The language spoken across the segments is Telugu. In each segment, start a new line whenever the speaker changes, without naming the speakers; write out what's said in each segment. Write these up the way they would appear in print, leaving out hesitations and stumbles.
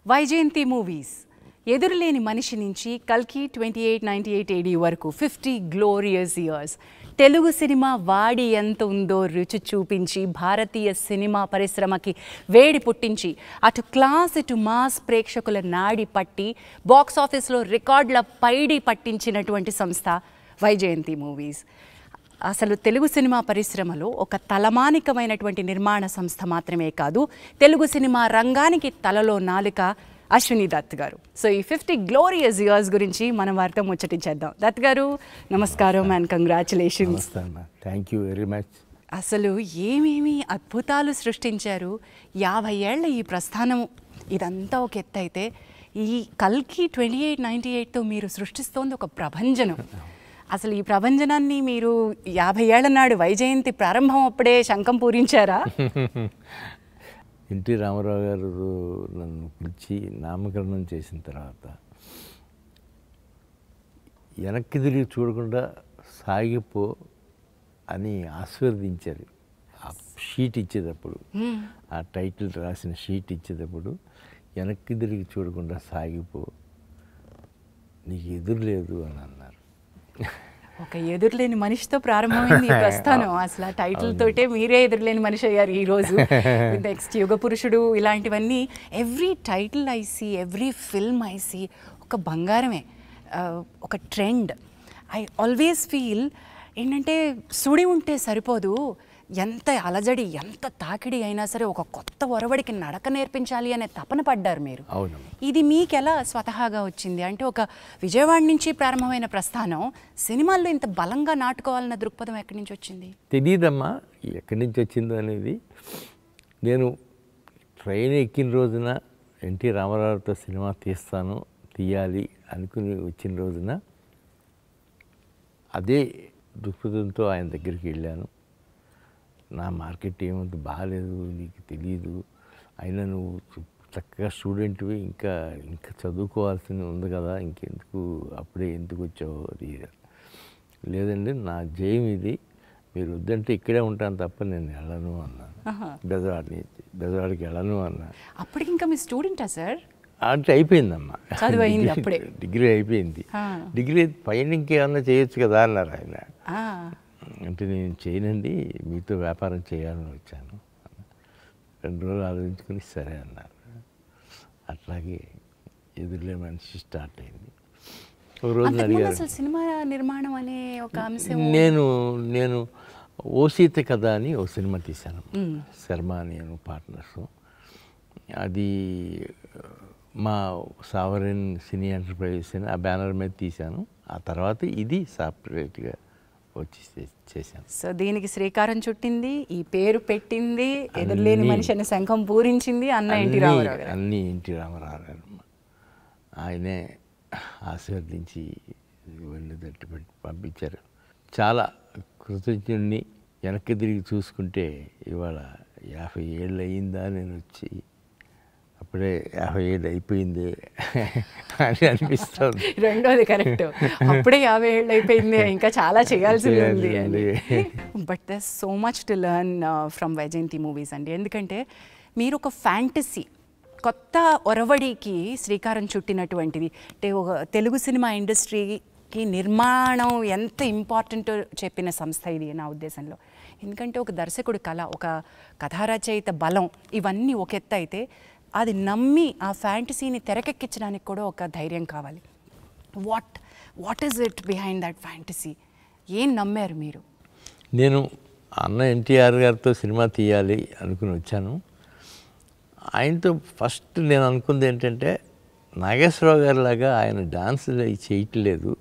వైజయంతి మూవీస్ ఎదురులేని మనిషి నుంచి కల్కి 2898 AD వరకు 50 గ్లోరియస్ ఇయర్స్ తెలుగు సినిమా వాడి ఎంత ఉందో రుచి చూపించి భారతీయ సినిమా పరిశ్రమకి వేడి పుట్టించి అటు క్లాస్ ఇటు మాస్ ప్రేక్షకుల నాడి పట్టి బాక్స్ ఆఫీస్లో రికార్డుల పైడి పట్టించినటువంటి సంస్థ వైజయంతి మూవీస్. అసలు తెలుగు సినిమా పరిశ్రమలో ఒక తలమానికమైనటువంటి నిర్మాణ సంస్థ మాత్రమే కాదు, తెలుగు సినిమా రంగానికి తలలో నాలుక అశ్విని దత్ గారు. సో ఈ 50 గ్లోరియస్ ఇయర్స్ గురించి మనం వారితో ముచ్చటించేద్దాం. దత్ గారు నమస్కారం and congratulations.
Thank you very much.
అసలు ఏమేమి అద్భుతాలు సృష్టించారు. 50 ఏళ్ల ఈ ప్రస్థానం ఇదంతా ఒక ఎత్తు అయితే, ఈ కల్కి 2898తో మీరు సృష్టిస్తోంది ఒక ప్రభంజనం. అసలు ఈ ప్రభంజనాన్ని మీరు 50 ఏళ్ల నాడు వైజయంతి ప్రారంభం అప్పుడే శంఖం పూరించారా?
ఎన్టీ రామారావు గారు నన్ను పిలిచి నామకరణం చేసిన తర్వాత వెనక్కి తిరిగి చూడకుండా సాగిపో అని ఆశీర్వదించారు. ఆ షీట్ ఇచ్చేటప్పుడు, ఆ టైటిల్ రాసిన షీట్ ఇచ్చేటప్పుడు వెనక్కి తిరిగి చూడకుండా సాగిపో, నీకు ఎదురు లేదు అని అన్నారు.
ఒక ఎదురులేని మనిషితో ప్రారంభమైంది ఈ ప్రస్థానం. అసలు ఆ టైటిల్ తోటే మీరే ఎదురులేని మనిషి అయ్యారు ఈరోజు. నెక్స్ట్ యుగ పురుషుడు ఇలాంటివన్నీ every title I see, every film I see ఒక బంగారమే, ఒక ట్రెండ్. ఐ ఆల్వేస్ ఫీల్ ఏంటంటే సుడి ఉంటే సరిపోదు, ఎంత అలజడి ఎంత తాకిడి అయినా సరే ఒక కొత్త ఒరవడికి నడక నేర్పించాలి అనే తపన పడ్డారు మీరు. ఇది మీకు ఎలా స్వతహాగా వచ్చింది? అంటే ఒక విజయవాడ నుంచి ప్రారంభమైన ప్రస్థానం సినిమాల్లో ఇంత బలంగా నాటుకోవాలన్న దృక్పథం ఎక్కడి నుంచి వచ్చింది?
తెలియదమ్మా ఎక్కడి నుంచి వచ్చిందో అనేది. నేను ట్రైన్ ఎక్కిన రోజున ఎన్టీ రామారావుతో సినిమా తీయాలి అనుకుని వచ్చిన రోజున అదే దృక్పథంతో ఆయన దగ్గరికి వెళ్ళాను. నా మార్కెట్ ఏమంత బాగాలేదు, నీకు తెలియదు, అయినా నువ్వు చక్కగా స్టూడెంట్వి, ఇంకా చదువుకోవాల్సి ఉంది కదా, ఇంకెందుకు అప్పుడే ఎందుకు వచ్చావు? అది లేదండి, నా జయం ఇది, మీరు వద్దంటే ఇక్కడే ఉంటాను తప్ప నేను వెళ్ళను అన్నాను. బెజవాడికి వెళ్ళను అన్నాను.
అప్పటికి ఇంకా మీ స్టూడెంటా సార్?
అంటే అయిపోయిందమ్మా, డిగ్రీ అయిపోయింది. డిగ్రీ పైన ఇంకేమన్నా చేయొచ్చు కదా అన్నారు ఆయన. అంటే నేను చేయనండి, మీతో వ్యాపారం చేయాలని వచ్చాను. 2 రోజులు ఆలోచించుకుని సరే అన్నారు. అట్లాగే ఎదురులే మనిషి స్టార్ట్ అయింది. ఒక రోజు అడిగారు,
సినిమా నిర్మాణం అనే ఒక అంశం.
నేను ఓ సీత కథ అని ఓ సినిమా తీశాను, శర్మ నేను పార్ట్నర్స్. అది మా సావరెన్ సినీ ఎంటర్ప్రైజెస్ అని ఆ బ్యానర్ మీద తీశాను. ఆ తర్వాత ఇది సపరేట్గా వచ్చి చేశాను.
సో దీనికి శ్రీకారం చుట్టింది, ఈ పేరు పెట్టింది, ఎదురులేని మనిషి అనే శంఖం పూరించింది అన్న ఎన్టీ రామారావు గారు.
అన్నీ ఎన్టీ రామారావు గారు. ఆయనే ఆశీర్వదించి వెళ్ళి తట్టి పెట్టి పంపించారు. చాలా కృతజ్ఞుడిని. వెనక్కి తిరిగి చూసుకుంటే ఇవాళ 50 ఏళ్ళు అయ్యిందా నేను వచ్చి, అప్పుడే 50 ఏళ్ళు అయిపోయింది అని అనిపిస్తుంది.
రెండోది కరెక్ట్, అప్పుడే 50 ఏళ్ళు అయిపోయింది, ఇంకా చాలా చేయాల్సింది ఉంది అని. But there so much to learn from Vyjayanthi movies అండి. ఎందుకంటే మీరు ఒక ఫ్యాంటసీ కొత్త ఒరవడికి శ్రీకారం చుట్టినటువంటిది. అంటే ఒక తెలుగు సినిమా ఇండస్ట్రీకి నిర్మాణం ఎంత ఇంపార్టెంటో చెప్పిన సంస్థ ఇది నా ఉద్దేశంలో. ఎందుకంటే ఒక దర్శకుడి కళ, ఒక కథారచయిత బలం, ఇవన్నీ ఒక ఎత్తు అయితే అది నమ్మి ఆ ఫ్యాంటసీని తెరకెక్కించడానికి కూడా ఒక ధైర్యం కావాలి. What is it behind that fantasy? ఏం నమ్మారు మీరు?
నేను అన్న ఎన్టీఆర్ గారితో సినిమా తీయాలి అనుకుని వచ్చాను. ఆయనతో ఫస్ట్ నేను అనుకుంది ఏంటంటే, నాగేశ్వరరావు గారి లాగా ఆయన డాన్సులు అవి చేయట్లేదు,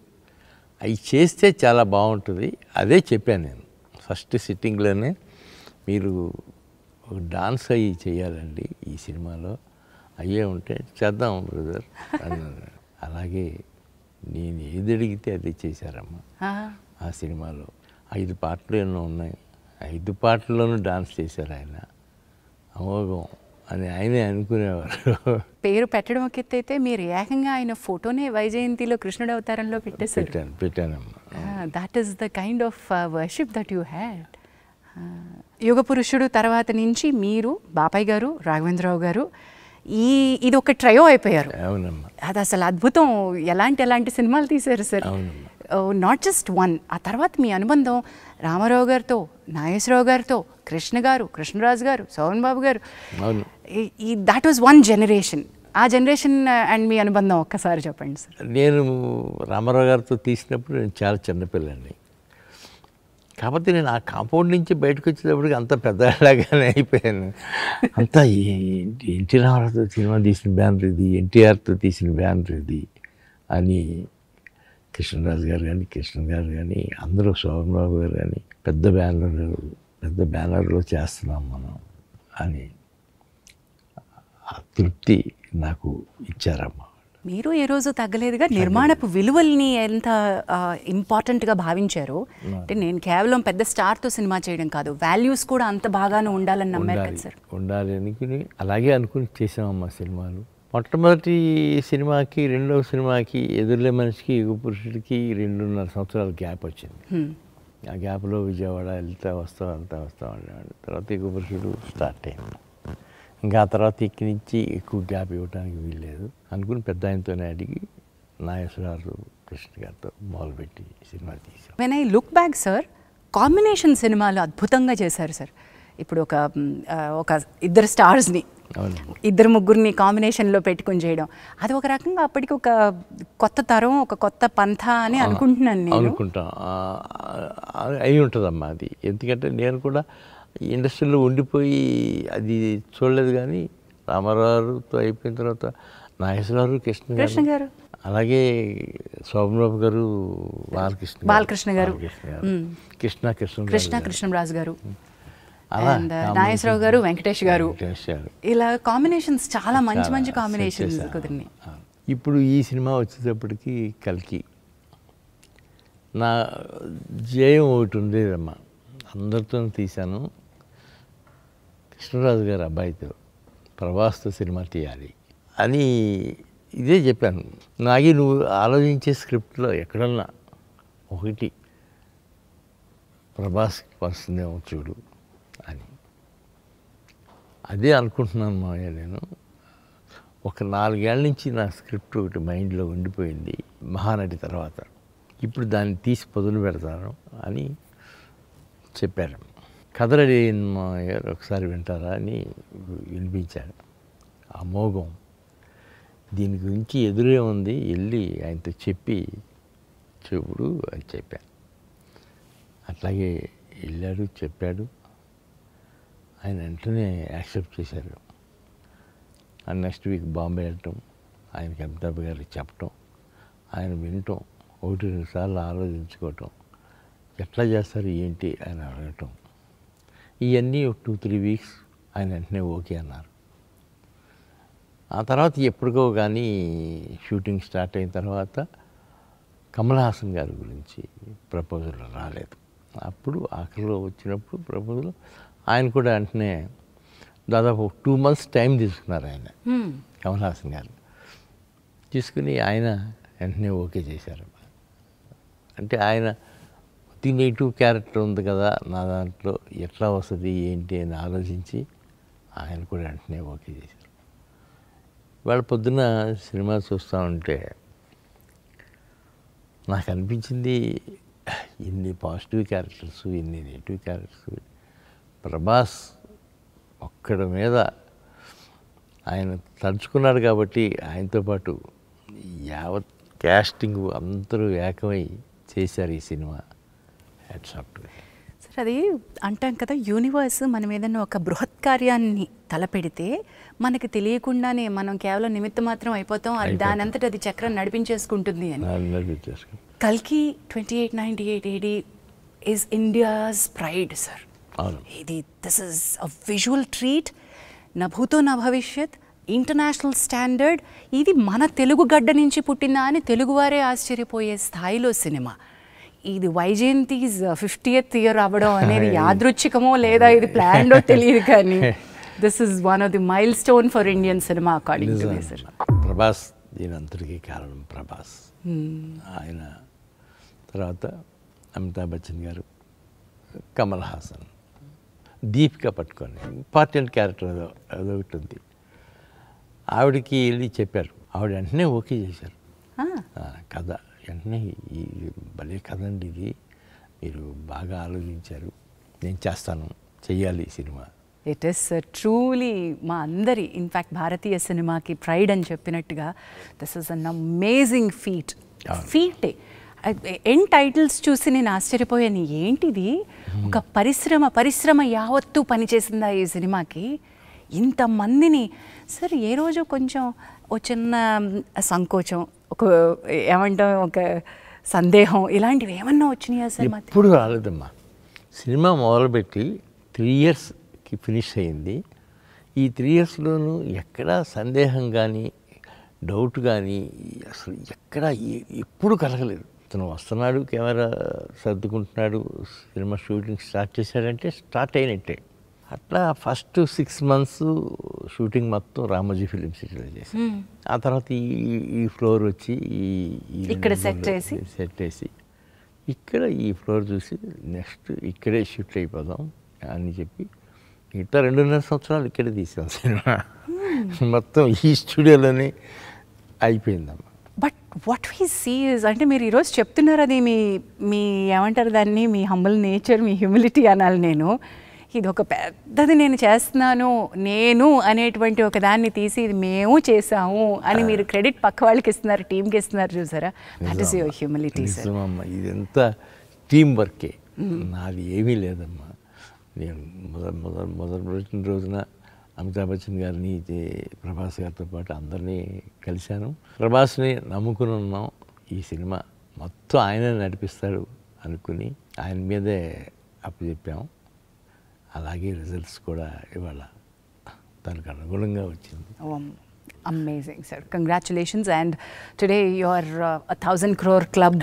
అవి చేస్తే చాలా బాగుంటుంది. అదే చెప్పాను నేను ఫస్ట్ సిట్టింగ్లోనే, మీరు ఒక డాన్స్ అవి చేయాలండి ఈ సినిమాలో, అయ్యే ఉంటే చేద్దాం బ్రదర్ అన్నారు. అలాగే నేను ఏది అడిగితే అదే చేశారమ్మా. ఆ సినిమాలో 5 పాటలు ఎన్నో ఉన్నాయి, 5 పాటల్లోనూ డాన్స్ చేశారు ఆయన. అమోఘం అని ఆయనే అనుకునేవారు.
పేరు పెట్టడం ఒక ఎత్తు అయితే మీరు ఏకంగా ఆయన ఫోటోనే వైజయంతిలో కృష్ణుడి అవతారంలో
పెట్టానమ్మా.
That is the kind of worship that you had. యుగ పురుషుడు తర్వాత నుంచి మీరు, బాపయ్య గారు, రాఘవేంద్రరావు గారు ఇది ఒక ట్రయో అయిపోయారు.
అవునమ్మా.
అది అసలు అద్భుతం. ఎలాంటి సినిమాలు తీశారు సార్.
అవునమ్మా.
Not just one. ఆ తర్వాత మీ అనుబంధం రామారావు గారితో, నాగేశ్వరరావు గారితో, కృష్ణ గారు, కృష్ణరాజు గారు, సోమన్ బాబు గారు, దాట్ వాజ్ వన్ జనరేషన్. ఆ జనరేషన్ అండ్ మీ అనుబంధం ఒక్కసారి చెప్పండి సార్.
నేను రామారావు గారితో తీసినప్పుడు నేను చాలా చిన్నపిల్లని, కాకపోతే నేను ఆ కాంపౌండ్ నుంచి బయటకు వచ్చేటప్పటికి అంత పెద్దలాగానే అయిపోయాను. అంతా ఎన్టీ రామారావుతో సినిమా తీసిన బ్యానర్ ఇది, ఎన్టీఆర్తో తీసిన బ్యానర్ ఇది అని కృష్ణరాజు గారు కానీ, కృష్ణ గారు కానీ, అందరూ శోభనబాబు గారు కానీ పెద్ద బ్యానర్లో చేస్తున్నాం మనం అని ఆ తృప్తి నాకు ఇచ్చారమ్మా.
మీరు ఏ రోజు తగ్గలేదుగా. నిర్మాణపు విలువల్ని ఎంత ఇంపార్టెంట్గా భావించారు అంటే, నేను కేవలం పెద్ద స్టార్తో సినిమా చేయడం కాదు, వాల్యూస్ కూడా అంత బాగానే ఉండాలని నమ్మారు కదా సార్.
ఉండాలి అనుకుని అలాగే అనుకుని చేసామమ్మా సినిమాలు. మొట్టమొదటి సినిమాకి రెండవ సినిమాకి ఎదురులే మనిషికి యుగ పురుషుడికి 2.5 సంవత్సరాల గ్యాప్ వచ్చింది. ఆ గ్యాప్లో విజయవాడ వెళ్తా వస్తాం అనేవాడు. తర్వాత యుగ పురుషుడు స్టార్ట్ అయింది. ఇంకా ఆ తర్వాత ఇక్కడి నుంచి ఎక్కువ గ్యాప్ ఇవ్వడానికి వీల్లేదు అనుకుని పెద్ద ఆయనతోనే అడిగి నాగేశ్వరరావు కృష్ణ గారితో మొదలుపెట్టి సినిమా తీసాం.
When I look back sir, combination సినిమాలు అద్భుతంగా చేశారు సార్. ఇప్పుడు ఒక ఇద్దరు స్టార్స్ని, ఇద్దరు ముగ్గురిని కాంబినేషన్లో పెట్టుకుని చేయడం, అది ఒక రకంగా అప్పటికి ఒక కొత్త తరం, ఒక కొత్త పంథ అని అనుకుంటున్నాను నేను.
అనుకుంటాం అయి ఉంటుందమ్మా అది. ఎందుకంటే నేను కూడా ఇండస్ట్రీలో ఉండిపోయి అది చూడలేదు, కానీ రామారావుతో అయిపోయిన తర్వాత నాగేశ్వరరావు కృష్ణ గారు, అలాగే శోభనబాబు గారు,
బాలకృష్ణ గారు, కృష్ణరాజు గారు, నాగేశ్వరరావు గారు, వెంకటేష్ గారు, ఇలా కాంబినేషన్స్ చాలా మంచి కాంబినేషన్స్ కుదిరినాయి.
ఇప్పుడు ఈ సినిమా వచ్చేటప్పటికి కల్కి నా జయం ఒకటి ఉండేదమ్మా. అందరితో తీశాను, కృష్ణరాజు గారు అబ్బాయితో ప్రభాస్తో సినిమా తీయాలి అని ఇదే చెప్పాను. నాగి నువ్వు ఆలోచించే స్క్రిప్ట్లో ఎక్కడన్నా ఒకటి ప్రభాస్కి వస్తుందేమో చూడు అని. అదే అనుకుంటున్నాను మావయ్య. నేను ఒక 4 ఏళ్ళ నుంచి నా స్క్రిప్ట్ ఒకటి మైండ్లో ఉండిపోయింది మహానటి తర్వాత, ఇప్పుడు దాన్ని తీసి పొదులు పెడతాను అని చెప్పారు. కథ రెడీ అయింది మావయ్య, ఒకసారి వింటారా అని వినిపించాడు. ఆ మోగం దీని గురించి ఎదురే ఉంది, వెళ్ళి ఆయనతో చెప్పి చెప్పుడు అని చెప్పాను. అట్లాగే వెళ్ళాడు, చెప్పాడు. ఆయన వెంటనే యాక్సెప్ట్ చేశారు. నెక్స్ట్ వీక్ బాంబే వెళ్ళటం, ఆయనకి అమితాబ్ గారికి చెప్పటం, ఆయన వినటం, 1-2 సార్లు ఆలోచించుకోవటం, ఎట్లా చేస్తారు ఏంటి అని అడగటం, ఇవన్నీ ఒక 2-3 వీక్స్ ఆయన వెంటనే ఓకే అన్నారు. ఆ తర్వాత ఎప్పటికో కానీ షూటింగ్ స్టార్ట్ అయిన తర్వాత కమల్ హాసన్ గారి గురించి ప్రపోజల్ రాలేదు. అప్పుడు ఆఖరిలో వచ్చినప్పుడు ప్రపోజల్ ఆయన కూడా వెంటనే దాదాపు 2 months టైం తీసుకున్నారు ఆయన, కమల్ హాసన్ గారు. తీసుకుని ఆయన వెంటనే ఓకే చేశారు. అంటే ఆయన నెగిటివ్ క్యారెక్టర్ ఉంది కదా నా దాంట్లో, ఎట్లా వస్తుంది ఏంటి అని ఆలోచించి ఆయన కూడా వెంటనే ఓకే చేశారు. వాళ్ళ పొద్దున్న సినిమా చూస్తూ ఉంటే నాకు అనిపించింది, ఇన్ని పాజిటివ్ క్యారెక్టర్స్, ఇన్ని నెగిటివ్ క్యారెక్టర్స్, ప్రభాస్ ఒక్కడి మీద ఆయన తలుచుకున్నాడు కాబట్టి ఆయనతో పాటు యావత్ క్యాస్టింగ్ అందరూ ఏకమై చేశారు ఈ సినిమా.
సార్, అది అంటాం కదా, యూనివర్స్ మనం ఏదైనా ఒక బృహత్ కార్యాన్ని తలపెడితే మనకి తెలియకుండానే మనం కేవలం నిమిత్త మాత్రం అయిపోతాం, అది దాని అంతటా అది చక్రం నడిపించేసుకుంటుంది అని. కల్కి 2898 AD is India's pride sir. This is a visual treat, నా భూతో నా భవిష్యత్, ఇంటర్నేషనల్ స్టాండర్డ్. ఇది మన తెలుగు గడ్డ నుంచి పుట్టిందా అని తెలుగువారే ఆశ్చర్యపోయే స్థాయిలో సినిమా. ఇది వైజయంతి's 50th year అవ్వడం అనేది యాదృచ్ఛికమో లేదా ఇది ప్లాన్డో తెలియదు, కానీ this is one of the mile stone for Indian cinema according to me sir.
Prabhas దీని అంతటికీ కారణం ప్రభాస్. ఆయన తర్వాత అమితాబ్ బచ్చన్ గారు, కమల్ హాసన్, దీపిక పట్టుకొని ఇంపార్టెంట్ క్యారెక్టర్ అదొకటి ఉంది. ఆవిడకి వెళ్ళి చెప్పారు. ఆవిడ వెంటనే ఓకే చేశారు కథ. వెంటనే ఈ భలే కథ అండి ఇది, మీరు బాగా ఆలోచించారు, నేను చేస్తాను, చెయ్యాలి ఈ సినిమా.
ఇట్ ఈస్ ట్రూలీ మా అందరి ఇన్ఫ్యాక్ట్ భారతీయ సినిమాకి ప్రైడ్ అని చెప్పినట్టుగా దిస్ ఇస్ అన్ అమేజింగ్ ఫీటే. ఎండ్ టైటిల్స్ చూసి నేను ఆశ్చర్యపోయాను, ఏంటిది ఒక పరిశ్రమ యావత్తు పనిచేసిందా ఈ సినిమాకి, ఇంతమందిని. సార్ ఏ రోజు కొంచెం ఓ చిన్న సంకోచం, ఒక ఏమంటాం, ఒక సందేహం ఇలాంటివి ఏమన్నా వచ్చినాయా సార్?
ఎప్పుడు రాలేదమ్మా. సినిమా మొదలుపెట్టి 3 yearsకి ఫినిష్ అయింది. ఈ 3 yearsలోనూ ఎక్కడా సందేహం కానీ డౌట్ కానీ అసలు ఎక్కడ ఎప్పుడు కలగలేదు. తను వస్తున్నాడు, కెమెరా సర్దుకుంటున్నాడు, సినిమా షూటింగ్ స్టార్ట్ చేశాడంటే స్టార్ట్ అయినట్టే. అట్లా ఫస్ట్ 6 months షూటింగ్ మొత్తం రామోజీ ఫిలిం సిటీలో చేసి, ఆ తర్వాత ఈ ఫ్లోర్ వచ్చి
ఇక్కడ సెట్
వేసి ఇక్కడ ఈ ఫ్లోర్ చూసి నెక్స్ట్ ఇక్కడే షిఫ్ట్ అయిపోదాం అని చెప్పి మిగతా 2.5 సంవత్సరాలు ఇక్కడే తీసాం సినిమా. మొత్తం ఈ స్టూడియోలోనే అయిపోయిందమ్మా.
But what we see is, అంటే మీరు ఈరోజు చెప్తున్నారు, అది మీ ఏమంటారు దాన్ని, మీ హంబుల్ నేచర్, మీ హ్యూమిలిటీ అనాలి నేను. ఇది ఒక పెద్దది నేను చేస్తున్నాను అనేటువంటి ఒక దాన్ని తీసి ఇది మేము చేసాము అని మీరు క్రెడిట్ పక్క వాళ్ళకి ఇస్తున్నారు, టీంకి ఇస్తున్నారు, చూసారా? That is your humility sir.
నిజమమ్మా, ఇదంతా టీం వర్కే, నాది ఏమీ లేదమ్మా. నేను మొదటి రోజున అమితాబ్ బచ్చన్ గారిని, ప్రభాస్ గారితో పాటు అందరినీ కలిశాను. ప్రభాస్ని నమ్ముకుని ఉన్నాం, ఈ సినిమా మొత్తం ఆయనే నడిపిస్తాడు అనుకుని ఆయన మీదే అప్పచెప్పాం. అలాగే రిజల్ట్స్ కూడా ఇవాళ దానికి అనుగుణంగా వచ్చింది.
Amazing sir, congratulations. And today your 1000 crore club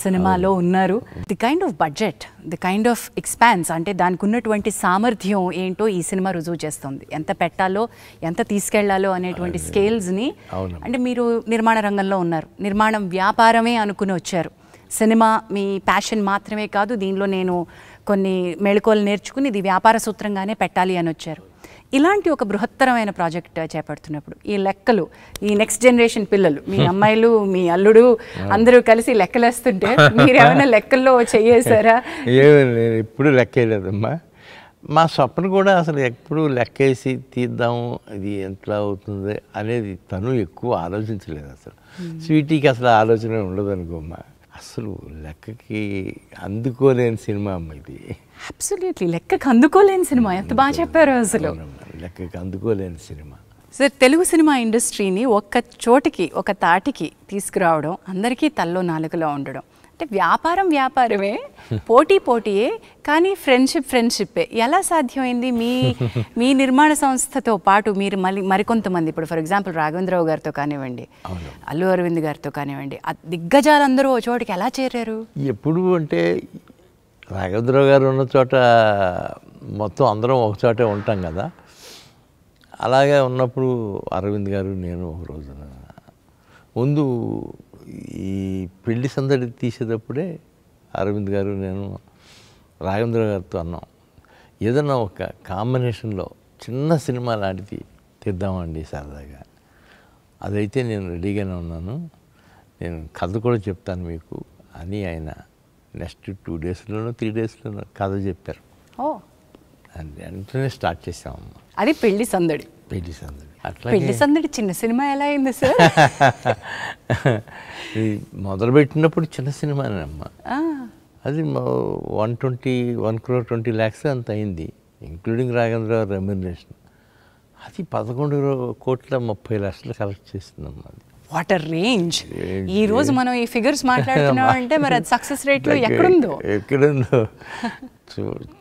సినిమాలో ఉన్నారు. The kind of budget, the kind of expanse, అంటే దానికి ఉన్నటువంటి సామర్థ్యం ఏంటో ఈ సినిమా రుజువు చేస్తుంది. ఎంత పెట్టాలో, ఎంత తీసుకెళ్లాలో అనేటువంటి స్కేల్స్ని. అంటే మీరు నిర్మాణ రంగంలో ఉన్నారు, నిర్మాణం వ్యాపారమే అనుకుని వచ్చారు. సినిమా మీ ప్యాషన్ మాత్రమే కాదు, దీనిలో నేను కొన్ని మెళకువలు నేర్చుకుని ఇది వ్యాపార సూత్రంగానే పెట్టాలి అని వచ్చారు. ఇలాంటి ఒక బృహత్తరమైన ప్రాజెక్ట్ చేపడుతున్నప్పుడు ఈ లెక్కలు, ఈ నెక్స్ట్ జనరేషన్ పిల్లలు, మీ అమ్మాయిలు, మీ అల్లుడు అందరూ కలిసి లెక్కలేస్తుంటే మీరు ఏమైనా లెక్కల్లో చేయేసారా?
నేను ఎప్పుడు లెక్కేయలేదమ్మా. మా స్వప్న కూడా అసలు ఎప్పుడు లెక్కేసి తీద్దాము, ఇది ఎంతలా అవుతుంది అనేది తను ఎక్కువ ఆలోచించలేదు. అసలు స్వీటీకి అసలు ఆలోచన ఉండదు అనుకోమ్మా. అసలు లెక్కకి అందుకోలేని సినిమా అమ్మ ఇది.
అబ్సల్యూట్లీ లెక్కకి అందుకోలేని సినిమా, ఎంత బాగా చెప్పారు అసలు.
లెక్కకి అందుకోలేని సినిమా
సార్. తెలుగు సినిమా ఇండస్ట్రీని ఒక్క చోటికి, ఒక తాటికి తీసుకురావడం, అందరికీ తల్లో నాలుకలో ఉండడం, అంటే వ్యాపారమే, పోటీయే, కానీ ఫ్రెండ్షిప్పే ఎలా సాధ్యమైంది? మీ నిర్మాణ సంస్థతో పాటు మీరు మరికొంతమంది, ఇప్పుడు ఫర్ ఎగ్జాంపుల్ రాఘవేంద్రరావు గారితో కానివ్వండి, అల్లు అరవింద్ గారితో కానివ్వండి, దిగ్గజాలందరూ ఓ చోటికి ఎలా చేరారు?
ఎప్పుడు అంటే రాఘవేంద్రరావు గారు ఉన్న చోట మొత్తం అందరం ఒక చోటే ఉంటాం కదా. అలాగే ఉన్నప్పుడు అరవింద్ గారు, నేను ఒక రోజున ముందు ఈ పెళ్లి సందడి తీసేటప్పుడే అరవింద్ గారు, నేను రాఘవేంద్ర గారితో అన్నాం, ఏదన్నా ఒక కాంబినేషన్లో చిన్న సినిమా లాంటిది తీద్దామండి సరదాగా. అదైతే నేను రెడీగానే ఉన్నాను, నేను కథ కూడా చెప్తాను మీకు అని ఆయన నెక్స్ట్ 2 daysలోనో 3 daysలోనో కథ చెప్పారు. వెంటనే స్టార్ట్ చేసామమ్మ.
అది పెళ్లి సందడి.
అట్లా
పెళ్లి సందడి చిన్న సినిమా ఎలా అయింది సార్?
మొదలుపెట్టినప్పుడు చిన్న సినిమానేనమ్మా. అది 1 crore 20 lakhs అంత అయింది, ఇంక్లూడింగ్ రాఘవేంద్ర రెమ్యునరేషన్. అది 11,30,00,000 కలెక్ట్ చేస్తుందమ్మా. అది
వాట్ అ రేంజ్! ఈ రోజు మనం ఈ ఫిగర్స్ మాట్లాడుతున్నాం అంటే మరి అది సక్సెస్ రేట్లో ఎక్కడుందో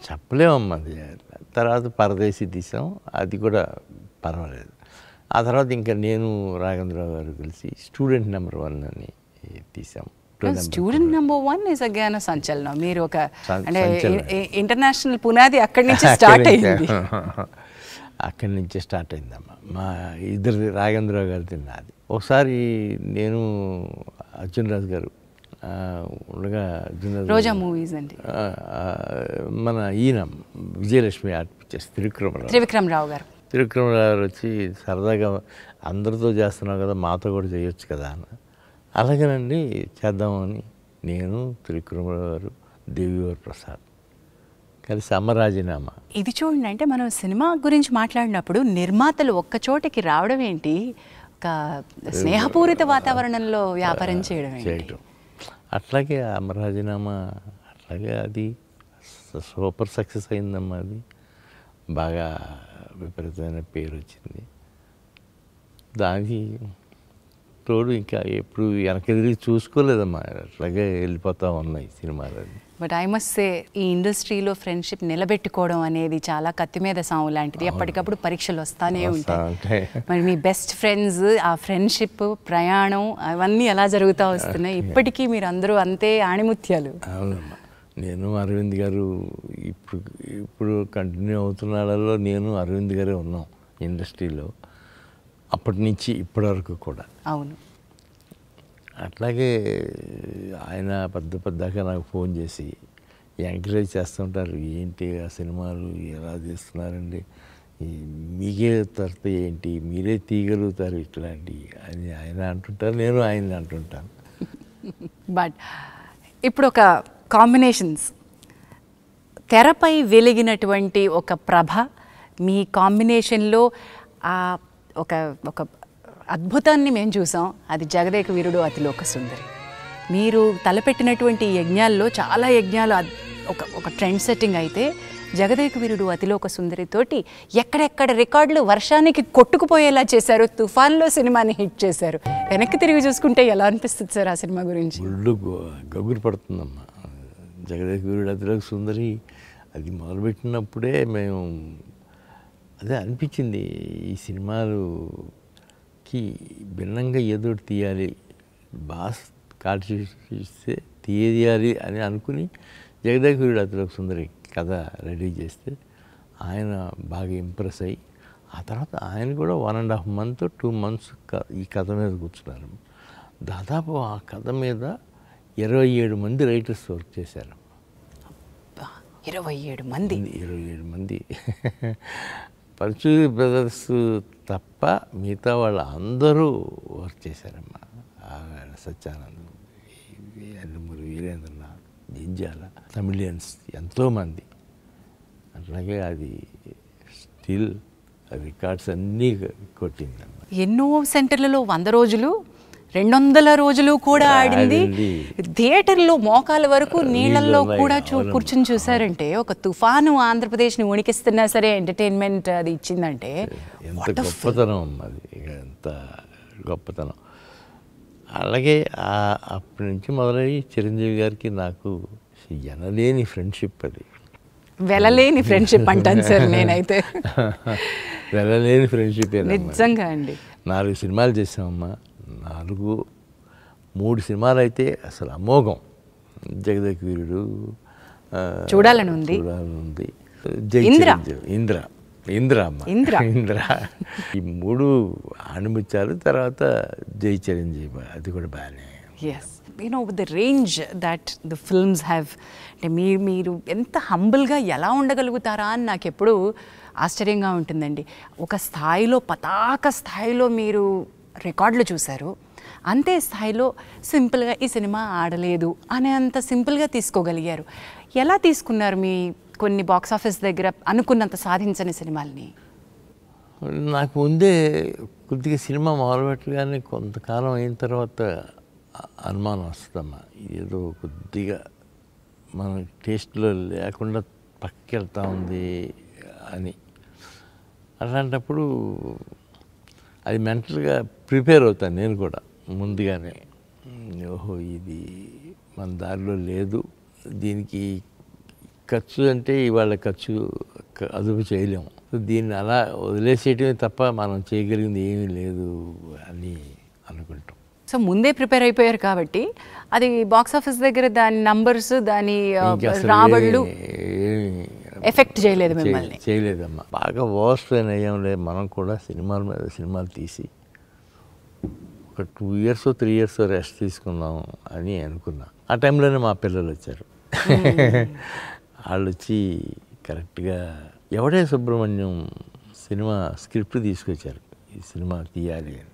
చెప్పలేమమ్మా. అది తర్వాత పరదేశీ తీసాం, అది కూడా పర్వాలేదు. ఆ తర్వాత ఇంకా నేను రాఘవేంద్రరావు గారు కలిసి స్టూడెంట్ నెంబర్ 1 అని తీసాం.
స్టూడెంట్ నెంబర్ 1 ఇస్ అగైన్ సంచలనం. మీరు ఒక అంటే ఇంటర్నేషనల్ పునాది అక్కడి నుంచి స్టార్ట్ అయింది.
అక్కడి నుంచే స్టార్ట్ అయిందమ్మా. మా ఇద్దరిది, రాఘవేంద్రరావు గారిది నాది. ఒకసారి నేను అర్జున్ రాజు గారు ఉండగా,
రోజా మూవీస్ అండి,
మన ఈయన విజయలక్ష్మి ఆర్ట్ పిక్చర్స్, త్రివిక్రమరావు త్రివిక్రమరావు వచ్చి సరదాగా అందరితో చేస్తున్నావు కదా, మాతో కూడా చేయొచ్చు కదా అన్న. అలాగేనండి చేద్దామని నేను, త్రివిక్రమరావు గారు, దేవివర్ ప్రసాద్ కలిసి అమ్మ రాజీనామా.
ఇది చూడండి, అంటే మనం సినిమా గురించి మాట్లాడినప్పుడు నిర్మాతలు ఒక్క చోటికి రావడం ఏంటి, ఒక స్నేహపూరిత వాతావరణంలో వ్యాపారం చేయడం ఏంటి?
అట్లాగే అమ్మ రాజీనామా అట్లాగే అది సూపర్ సక్సెస్ అయిందమ్మా. అది బాగా విపరీతమైన పేరు వచ్చింది. దానికి తోడు ఇంకా ఎప్పుడు వెనకెదిరి చూసుకోలేదమ్మా, అట్లాగే వెళ్ళిపోతూ ఉన్నాయి సినిమాలు.
బట్ ఐ మస్ట్ సే, ఈ ఇండస్ట్రీలో ఫ్రెండ్షిప్ నిలబెట్టుకోవడం అనేది చాలా కత్తి మీద సాము లాంటిది. ఎప్పటికప్పుడు పరీక్షలు వస్తానే ఉంటాయి. మరి మీ బెస్ట్ ఫ్రెండ్స్, ఆ ఫ్రెండ్షిప్, ప్రయాణం అవన్నీ ఎలా జరుగుతూ వస్తున్నాయి? ఇప్పటికీ మీరు అందరూ అంతే ఆణిముత్యాలు.
అవునమ్మా, నేను అరవింద్ గారు ఇప్పుడు కంటిన్యూ అవుతున్నాళ్ళలో నేను అరవింద్ గారే ఉన్నాం ఇండస్ట్రీలో, అప్పటి నుంచి ఇప్పటి వరకు కూడా.
అవును.
అట్లాగే ఆయన పెద్దగా నాకు ఫోన్ చేసి ఎంకరేజ్ చేస్తుంటారు. ఏంటి ఆ సినిమాలు ఎలా తీస్తున్నారండి, మీకే తరత ఏంటి, మీరే తీయగలుగుతారు ఇట్లాంటివి అని ఆయన అంటుంటారు, నేను ఆయన అంటుంటాను.
బట్ ఇప్పుడు ఒక కాంబినేషన్స్, తెరపై వెలిగినటువంటి ఒక ప్రభ మీ కాంబినేషన్లో ఒక ఒక అద్భుతాన్ని మేము చూసాం. అది జగదేక వీరుడు అతిలోక సుందరి. మీరు తలపెట్టినటువంటి యజ్ఞాల్లో చాలా యజ్ఞాలు ఒక ట్రెండ్ సెట్టింగ్ అయితే, జగదేక వీరుడు అతిలోక సుందరితోటి ఎక్కడెక్కడ రికార్డులు వర్షానికి కొట్టుకుపోయేలా చేశారు. తుఫాన్లో సినిమాని హిట్ చేశారు. వెనక్కి తిరిగి చూసుకుంటే ఎలా అనిపిస్తుంది సార్ ఆ సినిమా గురించి?
ఒళ్ళు గగురు పడుతుందమ్మా. జగదేక వీరుడు అతిలోక సుందరి అది మొదలుపెట్టినప్పుడే మేము అదే అనిపించింది, ఈ సినిమాలుకి భిన్నంగా ఏదో తీయాలి, బాస్ కాల్చిస్తే తీయాలి అని అనుకుని జగదేక వీరుడు అతిలోక సుందరి కథ రెడీ చేస్తే ఆయన బాగా ఇంప్రెస్ అయ్యి, ఆ తర్వాత ఆయన కూడా 1.5 month 2 months ఈ కథ మీద కూర్చున్నారు. దాదాపు ఆ కథ మీద 27 మంది రైటర్స్ వర్క్ చేశారు.
27 మంది
27 మంది పరచూరి బ్రదర్స్ తప్ప మిగతా వాళ్ళు అందరూ వర్క్ చేశారమ్మా. సత్యానంద్, అల్లమూరి వీరేంద్రనాథ్, జింజాల, తమిళియన్స్ ఎంతోమంది. అట్లాగే అది స్టిల్ రికార్డ్స్ అన్నీ కొట్టిందమ్మా.
ఎన్నో సెంటర్లలో 100 రోజులు 200 రోజులు కూడా ఆడింది. థియేటర్లో మోకాల వరకు నీళ్ళల్లో కూడా కూర్చుని చూసారంటే, ఒక తుఫాను ఆంధ్రప్రదేశ్ని వణికిస్తున్నా సరే ఎంటర్టైన్మెంట్ అది ఇచ్చిందంటే
ఎంత గొప్పతనం అది, ఎంత గొప్పతనం. అలాగే అప్పటి నుంచి మొదలయ్యి చిరంజీవి గారికి నాకు ఎనలేని ఫ్రెండ్షిప్. అది
వెలలేని ఫ్రెండ్షిప్ అంటాను సార్ నేనైతే.
వెలలేని ఫ్రెండ్షిప్
నిజంగా అండి.
4 సినిమాలు చేసామమ్మా. 3 సినిమాలు అయితే అసలు అమోఘం. జగదేక వీరుడు
చూడాలని ఉంది,
ఇంద్ర ఈ 3 ఆణిముత్యాలు. తర్వాత జై చిరంజీవి అది కూడా బాగానే.
Yes, the range that the films have, అంటే మీరు ఎంత హంబుల్గా ఎలా ఉండగలుగుతారా అని నాకు ఎప్పుడు ఆశ్చర్యంగా ఉంటుందండి. ఒక స్థాయిలో, పతాక స్థాయిలో మీరు రికార్డులు చూశారు, అంతే స్థాయిలో సింపుల్గా ఈ సినిమా ఆడలేదు అనే అంత సింపుల్గా తీసుకోగలిగారు. ఎలా తీసుకున్నారు మీ కొన్ని బాక్స్ ఆఫీస్ దగ్గర అనుకున్నంత సాధించని సినిమాల్ని?
నాకు ముందే కొద్దిగా సినిమా మొదలుపెట్టగానే కొంతకాలం అయిన తర్వాత అనుమానం వస్తుందమ్మా, ఏదో కొద్దిగా మన టేస్ట్లో లేకుండా పక్కకి వెళ్తూ ఉంది అని. అలాంటప్పుడు అది మెంటల్గా ప్రిపేర్ అవుతాను నేను కూడా ముందుగానే. ఓహో, ఇది మన దారిలో లేదు, దీనికి ఖర్చు అంటే ఇవాళ ఖర్చు అదుపు చేయలేము, దీన్ని అలా వదిలేసేయటమే తప్ప మనం చేయగలిగింది ఏమీ లేదు అని అనుకుంటాం.
సో ముందే ప్రిపేర్ అయిపోయారు కాబట్టి అది బాక్స్ ఆఫీస్ దగ్గర దాని నంబర్స్, దాని రాబడులు ఎఫెక్ట్ చేయలేదు మిమ్మల్ని?
చేయలేదమ్మా. బాగా వర్స్ట్ అయ్యాం లేదు. మనం కూడా సినిమాల మీద సినిమాలు తీసి ఒక 2 years 3 years రెస్ట్ తీసుకుందాం అని అనుకున్నా. ఆ టైంలోనే మా పిల్లలు వచ్చారు. వాళ్ళు వచ్చి కరెక్ట్గా ఎవడే సుబ్రహ్మణ్యం సినిమా స్క్రిప్ట్ తీసుకొచ్చారు, ఈ సినిమా తీయాలి అని.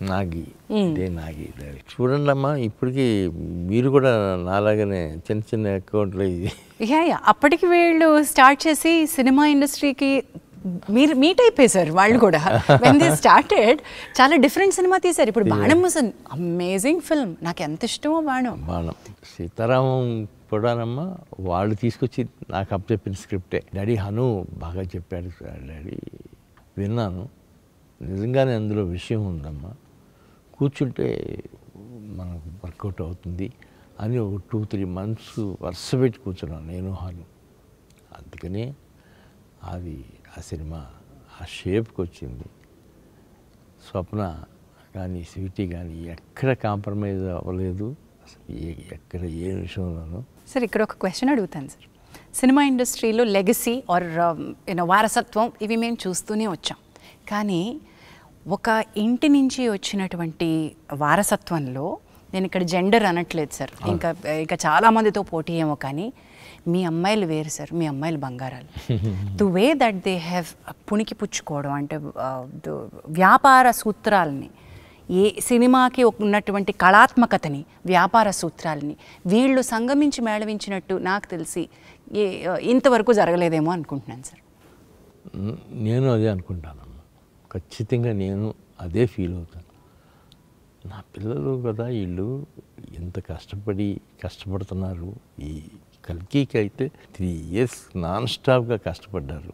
నాగి ఇదే నాగి డైరెక్ట్. చూడండి అమ్మా, ఇప్పటికీ మీరు కూడా నాలాగానే చిన్న చిన్న అకౌంట్లో ఇది
అప్పటికి వీళ్ళు స్టార్ట్ చేసి సినిమా ఇండస్ట్రీకి మీరు మీట్ అయిపోయారు వాళ్ళు కూడా. వెన్ దే స్టార్టెడ్ చాలా డిఫరెంట్ సినిమా తీశారు. ఇప్పుడు బాణం వాజ్ అన్ అమేజింగ్ ఫిల్మ్, నాకు ఎంత ఇష్టమో బాణం.
సీతారామం కూడానమ్మా వాళ్ళు తీసుకొచ్చి నాకు అప్పచెప్పిన స్క్రిప్టే. డాడీ హను బాగా చెప్పాడు డాడీ, విన్నాను, నిజంగానే అందులో విషయం ఉందమ్మా, కూర్చుంటే మనకు వర్కౌట్ అవుతుంది అని ఒక 2-3 months వరుస పెట్టి కూర్చున్నాను నేను హను. అందుకనే అది ఆ సినిమా ఆ షేప్కి వచ్చింది. స్వప్న కానీ స్వీటీ కానీ ఎక్కడ కాంప్రమైజ్ అవ్వలేదు అసలు, ఎక్కడ ఏ విషయంలోనూ.
సార్ ఇక్కడ ఒక క్వశ్చన్ అడుగుతాను సార్. సినిమా ఇండస్ట్రీలో లెగసీ ఆర్ వారసత్వం ఇవి మేము చూస్తూనే వచ్చాం, కానీ ఒక ఇంటి నుంచి వచ్చినటువంటి వారసత్వంలో, నేను ఇక్కడ జెండర్ అనట్లేదు సార్, ఇంకా చాలామందితో పోటీ ఏమో, కానీ మీ అమ్మాయిలు వేరు సార్, మీ అమ్మాయిలు బంగారాలు. The way that they have పుణికి పుచ్చుకోవడం అంటే వ్యాపార సూత్రాలని, ఏ సినిమాకి ఉన్నటువంటి కళాత్మకతని, వ్యాపార సూత్రాలని వీళ్ళు సంగమించి మేళవించినట్టు నాకు తెలిసి ఇంతవరకు జరగలేదేమో అనుకుంటున్నాను సార్.
నేను అదే అనుకుంటానమ్మా, ఖచ్చితంగా నేను అదే ఫీల్ అవుతాను. నా పిల్లలు కదా వీళ్ళు ఎంత కష్టపడుతున్నారు. ఈ కల్కికి అయితే 3 years నాన్ స్టాప్గా కష్టపడ్డారు.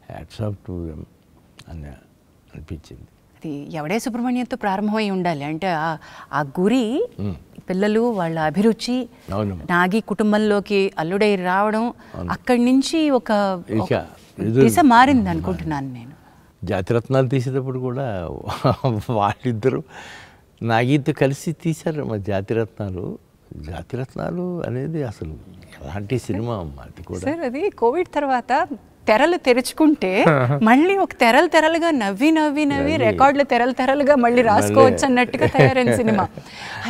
హ్యాట్స్ ఆఫ్ టు దెమ్ అని అనిపించింది.
అది ఎవడే సుబ్రహ్మణ్యంతో ప్రారంభమై ఉండాలి అంటే ఆ గురి, పిల్లలు వాళ్ళ అభిరుచి, నాగి కుటుంబంలోకి అల్లుడై రావడం, అక్కడి నుంచి ఒక దిశ మారింది అనుకుంటున్నాను నేను.
జాతిరత్నాలు తీసేటప్పుడు కూడా వాళ్ళిద్దరూ నాగితో కలిసి తీశారు మా జాతిరత్నాలు అనేది అసలు ఎలాంటి సినిమా అమ్మా అది కూడా.
సార్ అది కోవిడ్ తర్వాత తెరలు తెరుచుకుంటే మళ్ళీ ఒక తెరలుగా నవ్వి రికార్డులు తెరలుగా మళ్ళీ రాసుకోవచ్చు అన్నట్టుగా తయారైన సినిమా.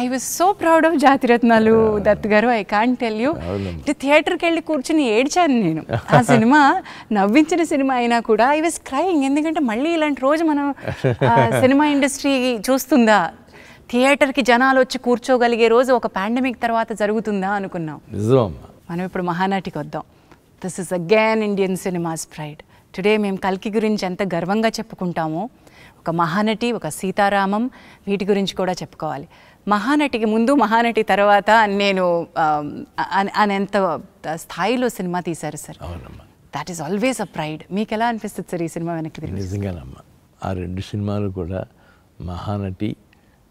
I was so proud of Jathiratnalu Dutt గారు. ఐ కాంట్ టెల్ యూ, థియేటర్కి వెళ్ళి కూర్చుని ఏడ్చాను నేను. ఆ సినిమా నవ్వించిన సినిమా అయినా కూడా ఐ వాజ్ క్రైయింగ్, ఎందుకంటే మళ్ళీ ఇలాంటి రోజు మనం సినిమా ఇండస్ట్రీ చూస్తుందా, థియేటర్కి జనాలు వచ్చి కూర్చోగలిగే రోజు ఒక పాండమిక్ తర్వాత జరుగుతుందా అనుకున్నాం. మనం ఇప్పుడు మహానటికి వద్దాం. This is again Indian cinemas pride. Today మేము కల్కి గురించి ఎంత గర్వంగా చెప్పుకుంటామో, ఒక మహానటి, ఒక సీతారామం, వీటి గురించి కూడా చెప్పుకోవాలి. మహానటికి ముందు, మహానటి తర్వాత నేను అనేంత స్థాయిలో సినిమా తీశారు sir. That is always a pride. మీకు ఎలా అనిపిస్తుంది సార్ ఈ సినిమా వెనక్కి తిరిగి?
నిజంగానమ్మా, ఆ 2 సినిమాలు కూడా మహానటి,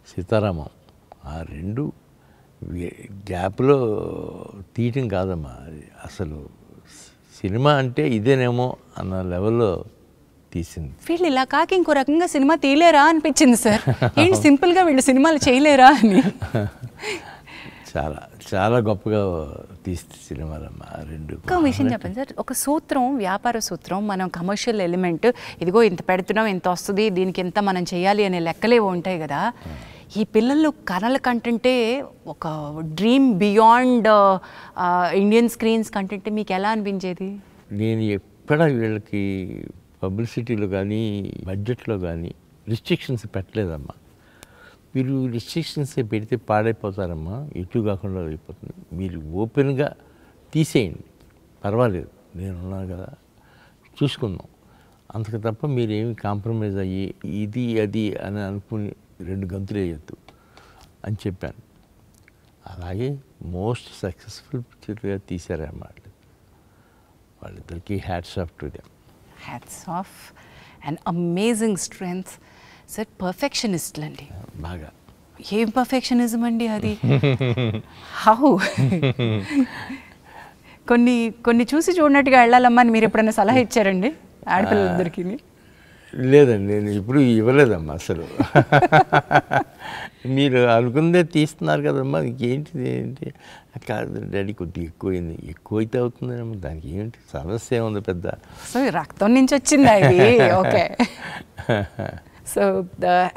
సీతారామం, ఆ 2 గ్యాప్లో తీయటం కాదమ్మా. అసలు సినిమా అంటే ఇదేనేమో అన్న లెవెల్లో తీసింది.
వీళ్ళు ఇలా కాక ఇంకో రకంగా సినిమా తీయలేరా అనిపించింది సార్. ఏంటి సింపుల్గా వీళ్ళు సినిమాలు చేయలేరా అని.
చాలా చాలా గొప్పగా తీస్తే సినిమాలమ్మా 2.
ఒక విషయం చెప్పండి సార్, ఒక సూత్రం, వ్యాపార సూత్రం, మనం కమర్షియల్ ఎలిమెంట్, ఇదిగో ఇంత పెడుతున్నాం, ఇంత వస్తుంది, దీనికి ఎంత మనం చేయాలి అనే లెక్కలేవో ఉంటాయి కదా. ఈ పిల్లలు కళల కంటెంటే ఒక dream beyond Indian screens content మీకు ఎలా అనిపించేది?
నేను ఎక్కడ వీళ్ళకి పబ్లిసిటీలో కానీ బడ్జెట్లో కానీ రిస్ట్రిక్షన్స్ పెట్టలేదమ్మా. మీరు రిస్ట్రిక్షన్స్ పెడితే పాడైపోతారమ్మా, ఎటు కాకుండా అయిపోతుంది. మీరు ఓపెన్గా తీసేయండి, పర్వాలేదు, నేనున్నాను కదా, చూసుకుందాం, అంతకు తప్ప మీరేమి కాంప్రమైజ్ అయ్యి ఇది అది అని అనుకుని 2 గంతులు వేయద్దు అని చెప్పాను. అలాగే మోస్ట్ సక్సెస్ఫుల్ పిక్చర్గా తీశారన్నమాట. వాళ్ళిద్దరికీ hats off to them.
Hats off and amazing strength sir. పర్ఫెక్షనిస్ట్లు అండి
బాగా.
ఏం పర్ఫెక్షనిజం అండి అది? హౌ? కొన్ని చూసి చూడనట్టుగా వెళ్ళాలమ్మా అని మీరు ఎప్పుడైనా సలహా ఇచ్చారండి ఆడపిల్లలిద్దరికి?
లేదండి, నేను ఇప్పుడు ఇవ్వలేదమ్మా అసలు. మీరు అనుకుందే తీస్తున్నారు కదమ్మా, ఇంకేంటిది ఏంటి కాదు డాడీ, కొద్దిగా ఎక్కువైతే అవుతుందమ్మా, దానికి ఏంటి సమస్య ఏముంది పెద్ద.
సో రక్తం నుంచి వచ్చింది అది. Okay. So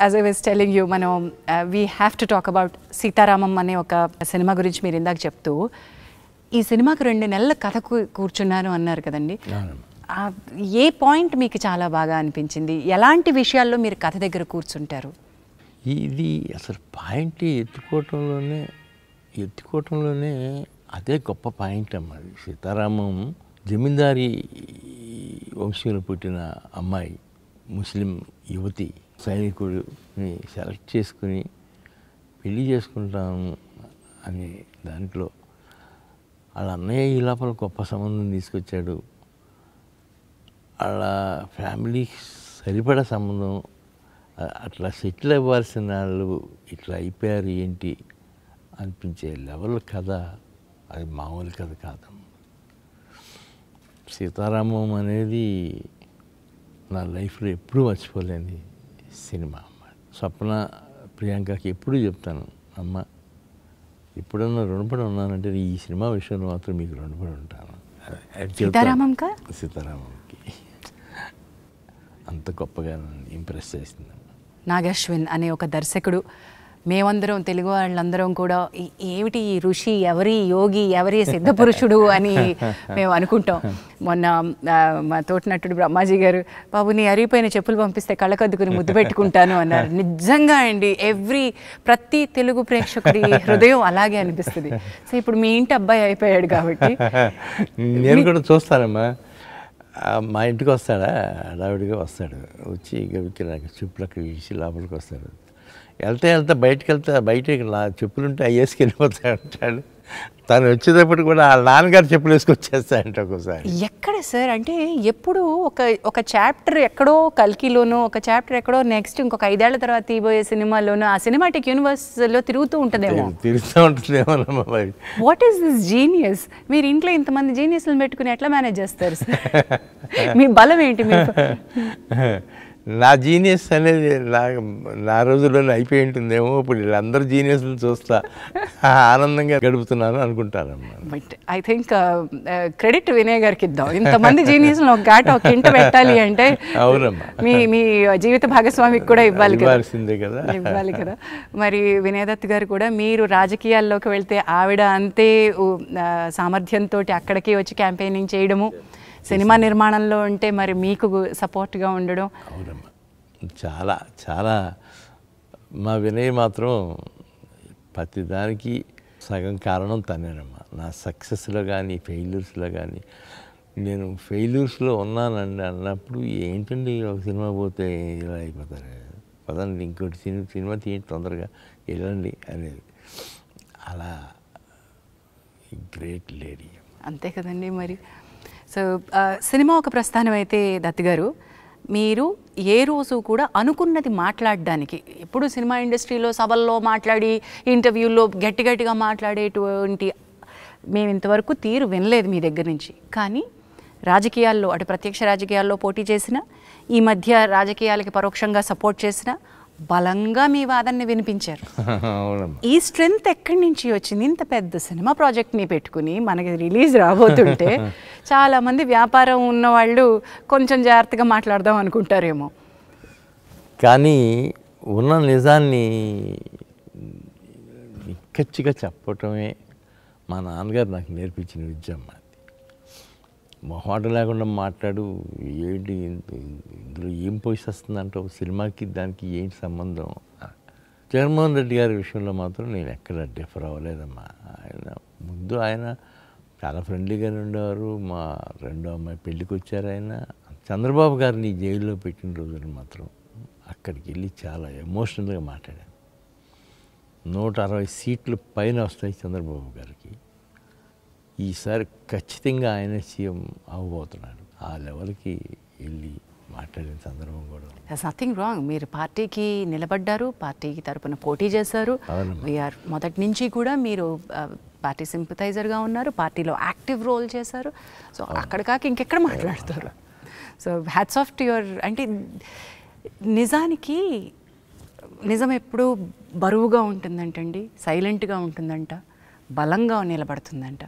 as I was telling you, మనం we have to talk about Sitaramam అనే ఒక సినిమా గురించి మీరు ఇందాక చెప్తూ, ఈ సినిమాకు 2 నెలల కథ కూర్చున్నాను అన్నారు కదండి. ఏ పాయింట్ మీకు చాలా బాగా అనిపించింది? ఎలాంటి విషయాల్లో మీరు కథ దగ్గర కూర్చుంటారు?
ఇది అసలు పాయింట్ ఎత్తుకోవటంలోనే అదే గొప్ప పాయింట్ అమ్మ. సీతారామం జమీందారీ వంశంలో పుట్టిన అమ్మాయి, ముస్లిం యువతి, సైనికుడిని సెలెక్ట్ చేసుకుని పెళ్లి చేసుకుంటాను అనే దాంట్లో వాళ్ళ అన్నయ్య ఈ లోపల గొప్ప సంబంధం తీసుకొచ్చాడు. వాళ్ళ ఫ్యామిలీ సరిపడా సంబంధం, అట్లా సెటిల్ అవ్వాల్సిన వాళ్ళు ఇట్లా అయిపోయారు ఏంటి అనిపించే లెవెల్ కథ. అది మామూలు కథ కాదమ్మ. సీతారామం అనేది నా లైఫ్లో ఎప్పుడూ మర్చిపోలేని సినిమా అమ్మ. స్వప్న, ప్రియాంకకి ఎప్పుడూ చెప్తాను, అమ్మ ఎప్పుడన్నా రుణపడి ఉన్నానంటే ఈ సినిమా విషయంలో మాత్రం మీకు రుణపడి ఉంటాను. సీతారామంకి అంత గొప్పగా ఇంప్రెస్ చేసింది.
నాగశ్విన్ అనే ఒక దర్శకుడు, మేమందరం తెలుగు వాళ్ళందరం కూడా ఏమిటి ఈ ఋషి, ఎవరి యోగి, ఎవరి సిద్ధపురుషుడు అని మేము అనుకుంటాం. మొన్న మా తోటినట్టుడు బ్రహ్మాజీ గారు, బాబు నీ అరిగిపోయిన చెప్పులు పంపిస్తే కళ్ళకద్దుకుని ముద్దు పెట్టుకుంటాను అన్నారు. నిజంగా అండి, ప్రతి తెలుగు ప్రేక్షకుడి హృదయం అలాగే అనిపిస్తుంది. సో ఇప్పుడు మీ ఇంటి అబ్బాయి అయిపోయాడు కాబట్టి
నేను కూడా చూస్తానమ్మా. మా ఇంటికి వస్తాడా, హడావిడిగా వస్తాడు, వచ్చి గవికి నాకు చెప్పులకు ఇచ్చి లోపలికి వస్తాడు. వెళ్తే బయటికి చెప్పులుంటే అయ్యేసుకు వెళ్ళిపోతాడు. తను వచ్చేటప్పుడు కూడా వాళ్ళ నాన్నగారు చెప్పులు వేసుకొచ్చేస్తాయంట ఒక్కోసారి.
ఎక్కడ సార్ అంటే ఎప్పుడు ఒక చాప్టర్ ఎక్కడో కల్కిలోనో, ఒక చాప్టర్ ఎక్కడో నెక్స్ట్ ఇంకొక 5 ఏళ్ల తర్వాత తీయబోయే సినిమాలోనో ఆ సినిమాటిక్ యూనివర్స్లో తిరుగుతూ ఉంటుందేమో. What is this genius? మీరు ఇంట్లో ఇంతమంది జీనియస్లను పెట్టుకుని ఎట్లా మేనేజ్ చేస్తారు సార్? మీ బలం ఏంటి?
నా జీనియస్ అనేది నా రోజుల్లోనే అయిపోయి ఉంటుందేమో. ఇప్పుడు వీళ్ళందరూ జీనియస్లు చూస్తా ఆనందంగా గడుపుతున్నాను అనుకుంటారమ్మా.
But I think credit Vinay గారికి ఇద్దాం. ఇంతమంది జీనియస్లు ఒక ఇంట పెట్టాలి అంటే
అవునమ్మా,
మీ జీవిత భాగస్వామికి కూడా
ఇవ్వాల్సిందే కదా,
ఇవ్వాలి కదా. మరి వినయ్ దత్ గారు కూడా మీరు రాజకీయాల్లోకి వెళ్తే ఆవిడ అంతే సామర్థ్యంతో అక్కడికి వచ్చి క్యాంపెయినింగ్ చేయడము, సినిమా నిర్మాణంలో ఉంటే మరి మీకు సపోర్ట్గా ఉండడం.
అవునమ్మా, చాలా చాలా. మా వినయ్ మాత్రం ప్రతిదానికి సగం కారణం తనేనమ్మా. నా సక్సెస్లో కానీ ఫెయిల్యూర్స్లో కానీ. నేను ఫెయిల్యూర్స్లో ఉన్నానండి అన్నప్పుడు, ఏంటండి ఒక సినిమా పోతే ఇలా అయిపోతారు, పదండి ఇంకోటి సినిమా తీయండి తొందరగా వెళ్ళండి అనేది. అలా గ్రేట్ లేడీ.
అంతే కదండి మరి. సో సినిమా ఒక ప్రస్థానం అయితే దత్ గారు, మీరు ఏ రోజు కూడా అనుకున్నది మాట్లాడడానికి, ఎప్పుడు సినిమా ఇండస్ట్రీలో సభల్లో మాట్లాడి ఇంటర్వ్యూల్లో గట్టిగా మాట్లాడేటువంటి మేము ఇంతవరకు తీరు వినలేదు మీ దగ్గర నుంచి. కానీ రాజకీయాల్లో, అటు ప్రత్యక్ష రాజకీయాల్లో పోటీ చేసిన, ఈ మధ్య రాజకీయాలకి పరోక్షంగా సపోర్ట్ చేసిన, బలంగా మీ వాదనని వినిపించారు. ఈ స్ట్రెంగ్త్ ఎక్కడి నుంచి వచ్చింది? ఇంత పెద్ద సినిమా ప్రాజెక్ట్ని పెట్టుకుని మనకి రిలీజ్ రాబోతుంటే చాలామంది వ్యాపారం ఉన్నవాళ్ళు కొంచెం జాగ్రత్తగా మాట్లాడదాం అనుకుంటారేమో.
కానీ ఉన్న నిజాన్ని నిక్కచ్చిగా చెప్పటమే మా నాన్నగారు నాకు నేర్పించిన విద్య అమ్మ. మొహాట లేకుండా మాట్లాడు, ఏంటి ఇందులో ఏం పోషిస్తుందంటే సినిమాకి దానికి ఏంటి సంబంధం. జగన్మోహన్ రెడ్డి గారి విషయంలో మాత్రం నేను ఎక్కడ డిఫర్ అవ్వలేదమ్మా. ముందు ఆయన చాలా ఫ్రెండ్లీగానే ఉండేవారు. మా రెండో అమ్మాయి పెళ్ళికి వచ్చారు ఆయన. చంద్రబాబు గారిని జైల్లో పెట్టిన రోజున మాత్రం అక్కడికి వెళ్ళి చాలా ఎమోషనల్గా మాట్లాడాను. 160 సీట్లు పైన వస్తాయి చంద్రబాబు గారికి. ఈసారి ఖచ్చితంగా ఆయన సీఎం అవ్వబోతున్నాడు. ఆ లెవెల్కి వెళ్ళి మాట్లాడిన సందర్భం కూడా.
That's nothing wrong. మీరు పార్టీకి నిలబడ్డారు, పార్టీకి తరపున పోటీ చేశారు. వీఆర్ మొదటి నుంచి కూడా మీరు పార్టీ సింపథైజర్గా ఉన్నారు, పార్టీలో యాక్టివ్ రోల్ చేశారు. సో అక్కడ కాక ఇంకెక్కడ మాట్లాడతారు? So hats off to your. అంటే నిజానికి నిజం ఎప్పుడూ బరువుగా ఉంటుందంటండి, సైలెంట్గా ఉంటుందంట, బలంగా నిలబడుతుందంట.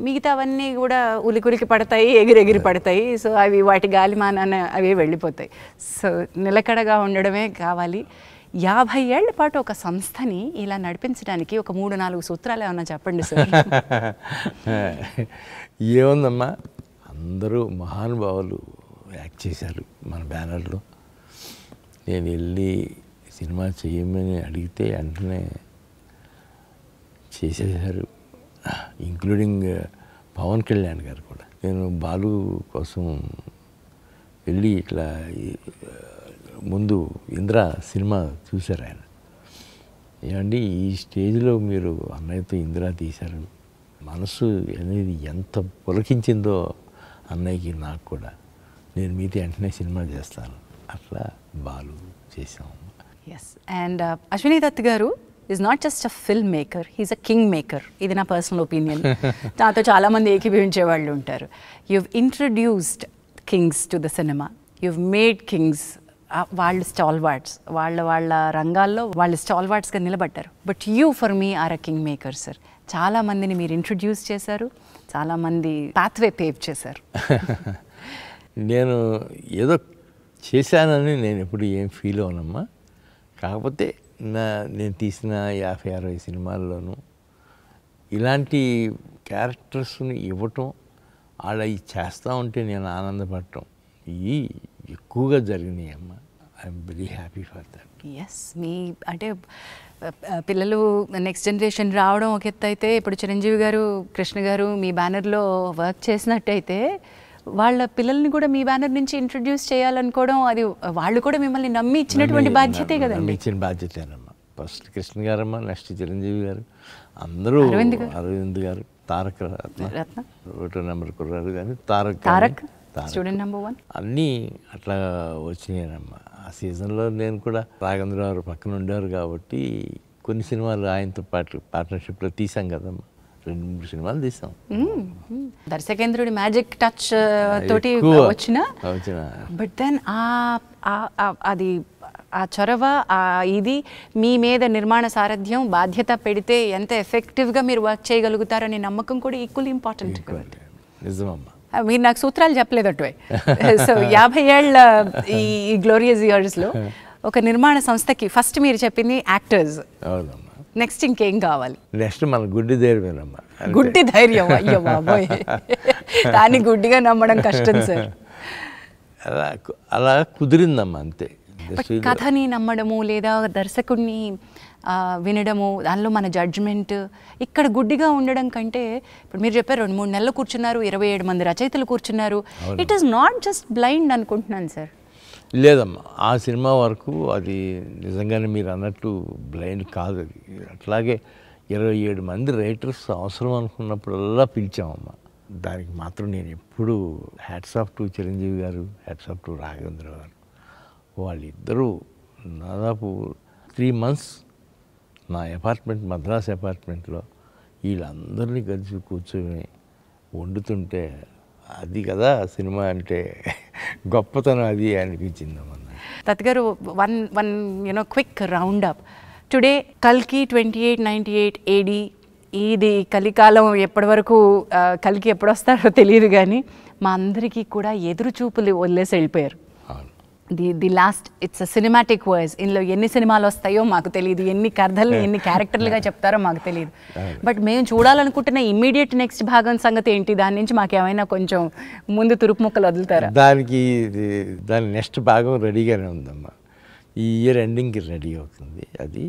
మిగతావన్నీ కూడా ఉలికులికి పడతాయి, ఎగిరెగిరి పడతాయి. సో అవి వాటి గాలిమానాన అవి వెళ్ళిపోతాయి. సో నిలకడగా ఉండడమే కావాలి. 50 ఏళ్ల పాటు ఒక సంస్థని ఇలా నడిపించడానికి ఒక 3-4 సూత్రాలు ఏమన్నా చెప్పండి సార్.
ఏముందమ్మా, అందరూ మహానుభావులు యాక్ట్ చేశారు మన బ్యానర్లో. నేను వెళ్ళి సినిమా చేయమని అడిగితే వెంటనే చేసేసారు, ఇంక్లూడింగ్ పవన్ కళ్యాణ్ గారు కూడా. నేను బాలు కోసం వెళ్ళి ఇట్లా ముందు ఇంద్ర సినిమా చూశారు ఆయన. ఏమండి ఈ స్టేజ్లో మీరు అన్నయ్యతో ఇంద్ర తీశారు, మనసు అనేది ఎంత పులకించిందో అన్నయ్యకి నాకు కూడా, నేను మీతో వెంటనే సినిమా చేస్తాను, అట్లా బాలు చేసాము.
ఎస్. అండ్ అశ్విని దత్ గారు is not just a film maker, he's a king maker. ఇది నా పర్సనల్ ఒపీనియన్. నాతో చాలామంది ఏకీభవించే వాళ్ళు ఉంటారు. You introduced kings to the cinema, you made kings. వాళ్ళు స్టాల్వార్డ్స్, వాళ్ళ రంగాల్లో వాళ్ళు స్టాల్వార్డ్స్గా నిలబడ్డారు. But you for me are a king maker sir. చాలామందిని మీరు ఇంట్రడ్యూస్ చేశారు, చాలామంది పాత్వే పేవ్ చేశారు.
నేను ఏదో చేశానని నేను ఎప్పుడు ఏం ఫీల్ అవనమ్మా. కాకపోతే నేను తీసిన 50-60 సినిమాల్లోనూ ఇలాంటి క్యారెక్టర్స్ని ఇవ్వటం, అలా చేస్తూ ఉంటే నేను ఆనందపడటం, ఇవి ఎక్కువగా జరిగినాయి అమ్మా. I'm very happy for that.
Yes. మీ అంటే పిల్లలు నెక్స్ట్ జనరేషన్ రావడం ఒక ఎత్తు అయితే, ఇప్పుడు చిరంజీవి గారు, కృష్ణ గారు మీ బ్యానర్లో వర్క్ చేసినట్టయితే వాళ్ళ పిల్లల్ని కూడా మీ బ్యానర్ నుంచి ఇంట్రడ్యూస్ చేయాలనుకోవడం, అది వాళ్ళు కూడా మిమ్మల్ని నమ్మి ఇచ్చినటువంటి బాధ్యతే కదండి.
ఇచ్చిన బాధ్యతేనమ్మా. ఫస్ట్ కృష్ణ గారమ్మా, నెక్స్ట్ చిరంజీవి గారు, అందరూ అరవింద్ గారు, తారక రత్న, ఒకటో నెంబర్ కుర్రారు కానీ తారక్
స్టూడెంట్ నెంబర్ 1
అన్నీ అట్లా వచ్చినాయనమ్మా. ఆ సీజన్లో నేను కూడా రాఘవేంద్ర గారు పక్కన ఉండేవారు కాబట్టి కొన్ని సినిమాలు ఆయనతో పాటు పార్ట్నర్షిప్లో తీసాం కదమ్మా. 2-3 సినిమాలు తీసాం.
దర్శకేంద్రుడి మ్యాజిక్ టచ్ తోటి వచ్చిన, బట్ దెన్ అది ఆ చొరవ, ఇది మీ మీద నిర్మాణ సారథ్యం బాధ్యత పెడితే ఎంత ఎఫెక్టివ్గా మీరు వర్క్ చేయగలుగుతారనే నమ్మకం కూడా ఈక్వల్లీ ఇంపార్టెంట్.
నిజమమ్మా.
మీరు నాకు సూత్రాలు చెప్పలేదు అటు. సో 50 ఏళ్ళ ఈ గ్లోరియస్ ఇయర్స్లో ఒక నిర్మాణ సంస్థకి ఫస్ట్ మీరు చెప్పింది యాక్టర్స్, నెక్స్ట్ ఇంకేం కావాలి?
నెక్స్ట్ మన గుడ్డి ధైర్యమేనమ్మా.
గుడ్డి ధైర్యం, అయ్యో బాబోయ్, దాన్ని గుడ్డిగా నమ్మడం కష్టం సార్.
అలా కుదిరిందమ్మా అంతే.
కథని నమ్మడము లేదా దర్శకుడిని వినడము, దానిలో మన జడ్జ్మెంట్, ఇక్కడ గుడ్డిగా ఉండడం కంటే, ఇప్పుడు మీరు చెప్పారు 2-3 నెలలు కూర్చున్నారు, 27 మంది రచయితలు కూర్చున్నారు, it is not just blind అనుకుంటున్నాను సార్.
లేదమ్మా, ఆ సినిమా వరకు అది నిజంగానే మీరు అన్నట్టు బ్లైండ్ కాదు. అది అట్లాగే 27 మంది రైటర్స్ అవసరం అనుకున్నప్పుడల్లా పిలిచామమ్మా. దానికి మాత్రం నేను ఎప్పుడు హ్యాట్స్ ఆఫ్ టు చిరంజీవి గారు, హ్యాట్స్ ఆఫ్ టు రాఘవేంద్ర గారు. వాళ్ళిద్దరూ దాదాపు 3 months నా అపార్ట్మెంట్, మద్రాస్ అపార్ట్మెంట్లో వీళ్ళందరినీ కలిసి కూర్చొని వండుతుంటే, అది కదా సినిమా అంటే గొప్పతనం అది అనిపించిందమ్మా.
తత్గారు one quick round up. Today కల్కి 2898 AD, ఇది కలికాలం. ఎప్పటి వరకు కల్కి ఎప్పుడు వస్తారో తెలియదు, కానీ మా అందరికీ కూడా ఎదురు చూపులు వదిలేసి వెళ్ళిపోయారు. The last, it's a cinematic verse. ఇందులో ఎన్ని సినిమాలు వస్తాయో మాకు తెలియదు, ఎన్ని కథలు ఎన్ని క్యారెక్టర్లుగా చెప్తారో మాకు తెలియదు. బట్ మేము చూడాలనుకుంటున్న ఇమ్మీడియట్ నెక్స్ట్ భాగం సంగతి ఏంటి? దాని నుంచి మాకు ఏమైనా కొంచెం ముందు తురుపు ముక్కలు వదులుతారా?
దాని నెక్స్ట్ భాగం రెడీగానే ఉందమ్మా. ఈ ఇయర్ ఎండింగ్కి రెడీ అవుతుంది అది.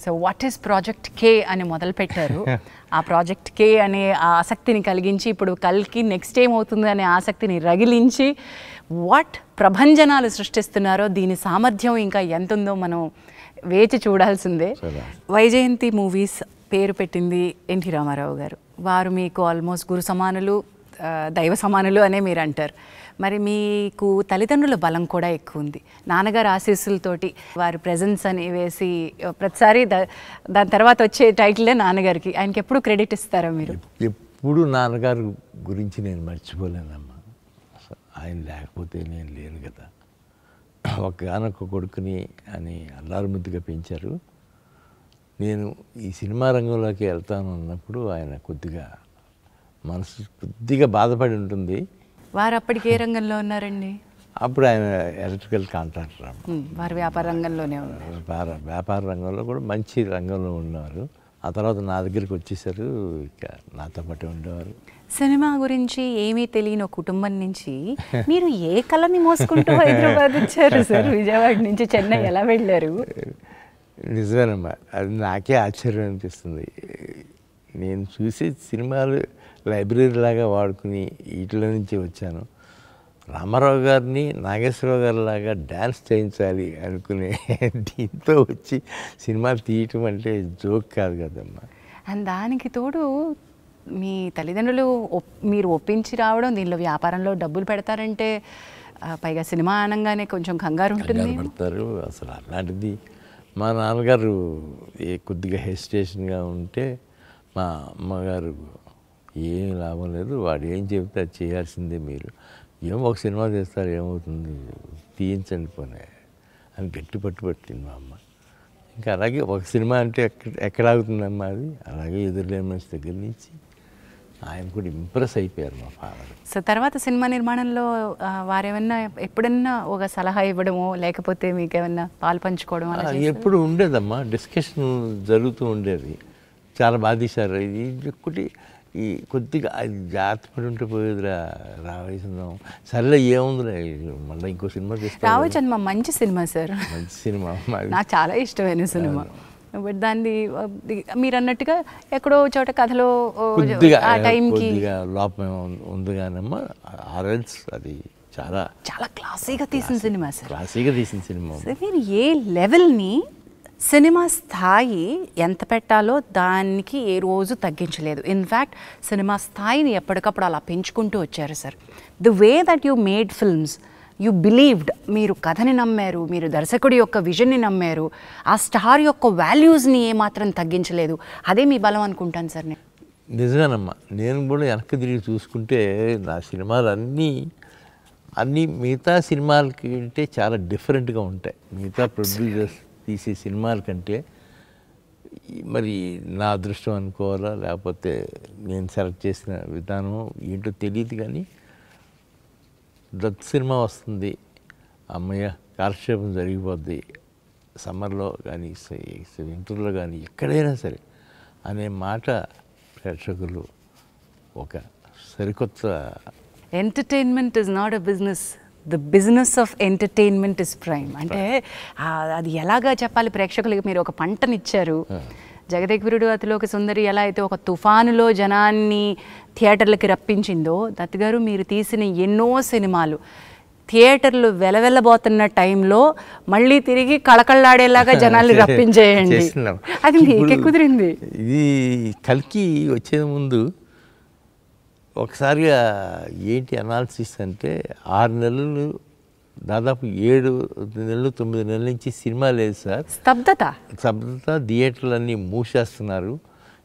సో వాట్ ఈస్ ప్రాజెక్ట్ కే అని మొదలుపెట్టారు. ఆ ప్రాజెక్ట్ కే అనే ఆసక్తిని కలిగించి, ఇప్పుడు కల్కి నెక్స్ట్ ఏమవుతుంది అనే ఆసక్తిని రగిలించి వాట్ ప్రభంజనాలు సృష్టిస్తున్నారో, దీని సామర్థ్యం ఇంకా ఎంత ఉందో మనం వేచి చూడాల్సిందే. వైజయంతి మూవీస్ పేరు పెట్టింది ఎన్టీ రామారావు గారు. వారు మీకు ఆల్మోస్ట్ గురు సమానులు, దైవ సమానులు అనే మీరు అంటారు. మరి మీకు తల్లిదండ్రుల బలం కూడా ఎక్కువ ఉంది. నాన్నగారు ఆశీస్సులతోటి వారి ప్రెజెన్స్ అని వేసి ప్రతిసారి దాని తర్వాత వచ్చే టైటిలే నాన్నగారికి. ఆయనకి ఎప్పుడు క్రెడిట్ ఇస్తారా మీరు?
ఎప్పుడు నాన్నగారు గురించి నేను మర్చిపోలేనమ్మా. ఆయన లేకపోతే నేను లేను కదా. ఒక్కగానొక్క కొడుకుని అని అల్లారు ముద్దుగా పెంచారు. నేను ఈ సినిమా రంగంలోకి వెళ్తాను అన్నప్పుడు ఆయన మనసు కొద్దిగా బాధపడి ఉంటుంది.
వారు అప్పటికి ఏ రంగంలో ఉన్నారండి?
అప్పుడు ఆయన ఎలక్ట్రికల్ కాంట్రాక్టర్.
వారు వ్యాపార రంగంలోనే ఉన్నారు.
వ్యాపార రంగంలో కూడా మంచి రంగంలో ఉన్నారు. ఆ తర్వాత నా దగ్గరికి వచ్చేసారు, ఇక నాతో పాటు ఉండేవారు.
సినిమా గురించి ఏమీ తెలియని కుటుంబం నుంచి మీరు ఏ కళని మోసుకుంటూ హైదరాబాద్ వచ్చారు సార్? విజయవాడ నుంచి చెన్నై ఎలా వెళ్ళారు?
నిజమేనమ్మా, అది నాకే ఆశ్చర్యం అనిపిస్తుంది. నేను చూసే సినిమాలు లైబ్రరీ లాగా వాడుకుని వీటిలో నుంచి వచ్చాను. రామారావు గారిని నాగేశ్వరరావు గారి లాగా డ్యాన్స్ చేయించాలి అనుకునే దీంతో వచ్చి సినిమాలు తీయటం అంటే జోక్ కాదు కదమ్మా.
అండ్ దానికి తోడు మీ తల్లిదండ్రులు మీరు ఒప్పించి రావడం, దీనిలో వ్యాపారంలో డబ్బులు పెడతారంటే పైగా సినిమా అనగానే కొంచెం కంగారు ఉంటుంది.
పడతారు అసలు. అలాంటిది మా నాన్నగారు కొద్దిగా హెసిటేషన్గా ఉంటే మా అమ్మగారు ఏం లాభం లేదు, వాడు ఏం చెబితే అది చేయాల్సిందే, మీరు ఏమో ఒక సినిమా చేస్తారు ఏమవుతుంది, తీయించండి పోనీ అని గట్టి పట్టింది మా అమ్మ. ఇంకా అలాగే ఒక సినిమా అంటే ఎక్కడ ఆగుతుందమ్మా అది. అలాగే ఎదురులేని మనిషి దగ్గర నుంచి ఆయన కూడా ఇంప్రెస్ అయిపోయారు మా ఫాదర్.
సో తర్వాత సినిమా నిర్మాణంలో వారేమన్నా ఎప్పుడన్నా ఒక సలహా ఇవ్వడమో లేకపోతే మీకు ఏమన్నా పాలు పంచుకోవడం
ఎప్పుడు ఉండేదమ్మా, డిస్కషన్ జరుగుతూ ఉండేది. చాలా బాగా తీశారు, ఇది ఒకటి ఈ కొద్దిగా అది జాగ్రత్త పడి ఉంటే పోయేదిరా రావేసిందాం, సర్లే ఏముందిలే మళ్ళీ ఇంకో సినిమా తీస్తాం.
రావచ్చండి, మంచి సినిమా సార్,
మంచి సినిమా,
నాకు చాలా ఇష్టమైన సినిమా. బట్ దాన్ని మీరు అన్నట్టుగా ఎక్కడో చోట కథలో ఆ టైంకి
లోపం ఉంది కానమ్మా. ఆర్ఎల్స్ అది చాలా
చాలా క్లాసీగా తీసిన సినిమా సార్.
క్లాసీగా తీసిన సినిమా.
మీరు ఏ లెవెల్ని సినిమా స్థాయి ఎంత పెట్టాలో దానికి ఏ రోజు తగ్గించలేదు. ఇన్ఫ్యాక్ట్ సినిమా స్థాయిని ఎప్పటికప్పుడు అలా పెంచుకుంటూ వచ్చారు sir. The way that you made films, you believed, మీరు కథని నమ్మారు, మీరు దర్శకుడి యొక్క విజన్ని నమ్మారు, ఆ స్టార్ యొక్క వాల్యూస్ని ఏమాత్రం తగ్గించలేదు. అదే మీ బలం అనుకుంటాను సార్. నేను
నిజమేనమ్మా, నేను కూడా వెనక్కి తిరిగి చూసుకుంటే నా సినిమాలు అన్నీ మిగతా సినిమాల కంటే చాలా డిఫరెంట్గా ఉంటాయి. మిగతా ప్రొడ్యూసర్స్ తీసే సినిమాల కంటే మరి నా అదృష్టం అనుకోవాలా లేకపోతే నేను సెలెక్ట్ చేసిన విధానం ఏంటో తెలియదు, కానీ దత్ సినిమా వస్తుంది, అమ్మయ్య కాలక్షేపం జరిగిపోద్ది, సమ్మర్లో కానీ వింటర్లో కానీ ఎక్కడైనా సరే అనే మాట ప్రేక్షకులు ఒక సరికొత్త.
Entertainment is not a business, the business of entertainment is prime. అంటే అది ఎలాగా చెప్పాలి ప్రేక్షకులకి? మీరు ఒక పంటనిచ్చారు. జగదేకవీరుడు అతిలోక సుందరి ఎలా అయితే ఒక తుఫానులో జనాన్ని థియేటర్లకి రప్పించిందో, దత్ గారు మీరు తీసిన ఎన్నో సినిమాలు థియేటర్లు వెలవెల్లబోతున్న టైంలో మళ్ళీ తిరిగి కళకళలాడేలాగా జనాల్ని రప్పించేయండి. అది మీకే కుదిరింది.
ఇది కల్కి వచ్చే ముందు ఒకసారిగా ఏంటి అనాలిసిస్ అంటే 6 నెలలు దాదాపు 7 నెలలు 9 నెలల నుంచి సినిమా లేదు సార్.
స్తబ్దత,
థియేటర్లన్నీ మూసేస్తున్నారు.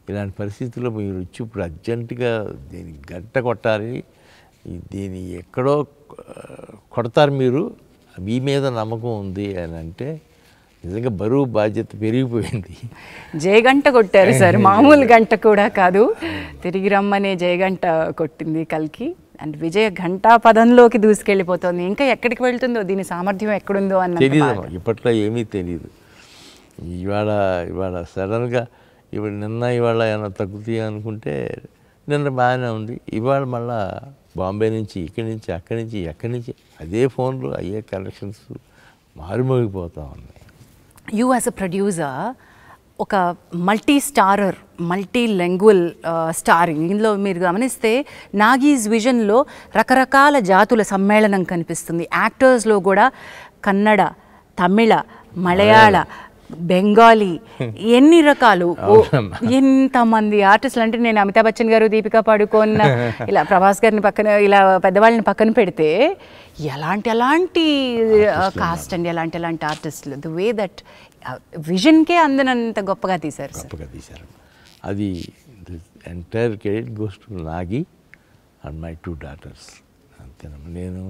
ఇలాంటి పరిస్థితుల్లో మీరు వచ్చి ఇప్పుడు అర్జెంటుగా దీన్ని గంట కొట్టాలి, దీన్ని ఎక్కడో కొడతారు మీరు, మీ మీద నమ్మకం ఉంది అని అంటే నిజంగా బరువు బాధ్యత పెరిగిపోయింది.
జయగంట కొట్టారు సార్, మామూలు గంట కూడా కాదు. తిరిగి రమ్మనే జయగంట కొట్టింది కల్కి. అండ్ విజయ ఘంటా పదంలోకి దూసుకెళ్ళిపోతుంది. ఇంకా ఎక్కడికి వెళ్తుందో, దీని సామర్థ్యం ఎక్కడుందో అన్న
తెలియదు, ఇప్పట్లో ఏమీ తెలియదు. ఇవాళ సడన్గా ఇవాళ ఏమైనా తగ్గుతాయి అనుకుంటే నిన్న బాగానే ఉంది, ఇవాళ మళ్ళా బాంబే నుంచి ఇక్కడి నుంచి అక్కడి నుంచి ఎక్కడి నుంచి అదే ఫోన్లు అయ్యే కలెక్షన్స్ మారుమోగిపోతూ ఉన్నాయి.
యూ యాజ్ అ ప్రొడ్యూసర్ ఒక multi starrer, multi language starring. ఇందులో మీరు గమనిస్తే నాగీస్ విజన్లో రకరకాల జాతుల సమ్మేళనం కనిపిస్తుంది. యాక్టర్స్లో కూడా కన్నడ, తమిళ, మలయాళ, బెంగాలీ, ఎన్ని రకాలు, ఎంతమంది ఆర్టిస్టులు. అంటే నేను అమితాబ్ బచ్చన్ గారు, దీపికా పడుకోన్, ఇలా ప్రభాస్ గారిని పక్కన, ఇలా పెద్దవాళ్ళని పక్కన పెడితే ఎలాంటి కాస్ట్ అండి, ఎలాంటి ఆర్టిస్టులు. ది వే దట్ విజన్కే అందనంత గొప్పగా తీశారు.
అది entire credit goes to Nagi and my 2 daughters. అంతేనమ్మా. నేను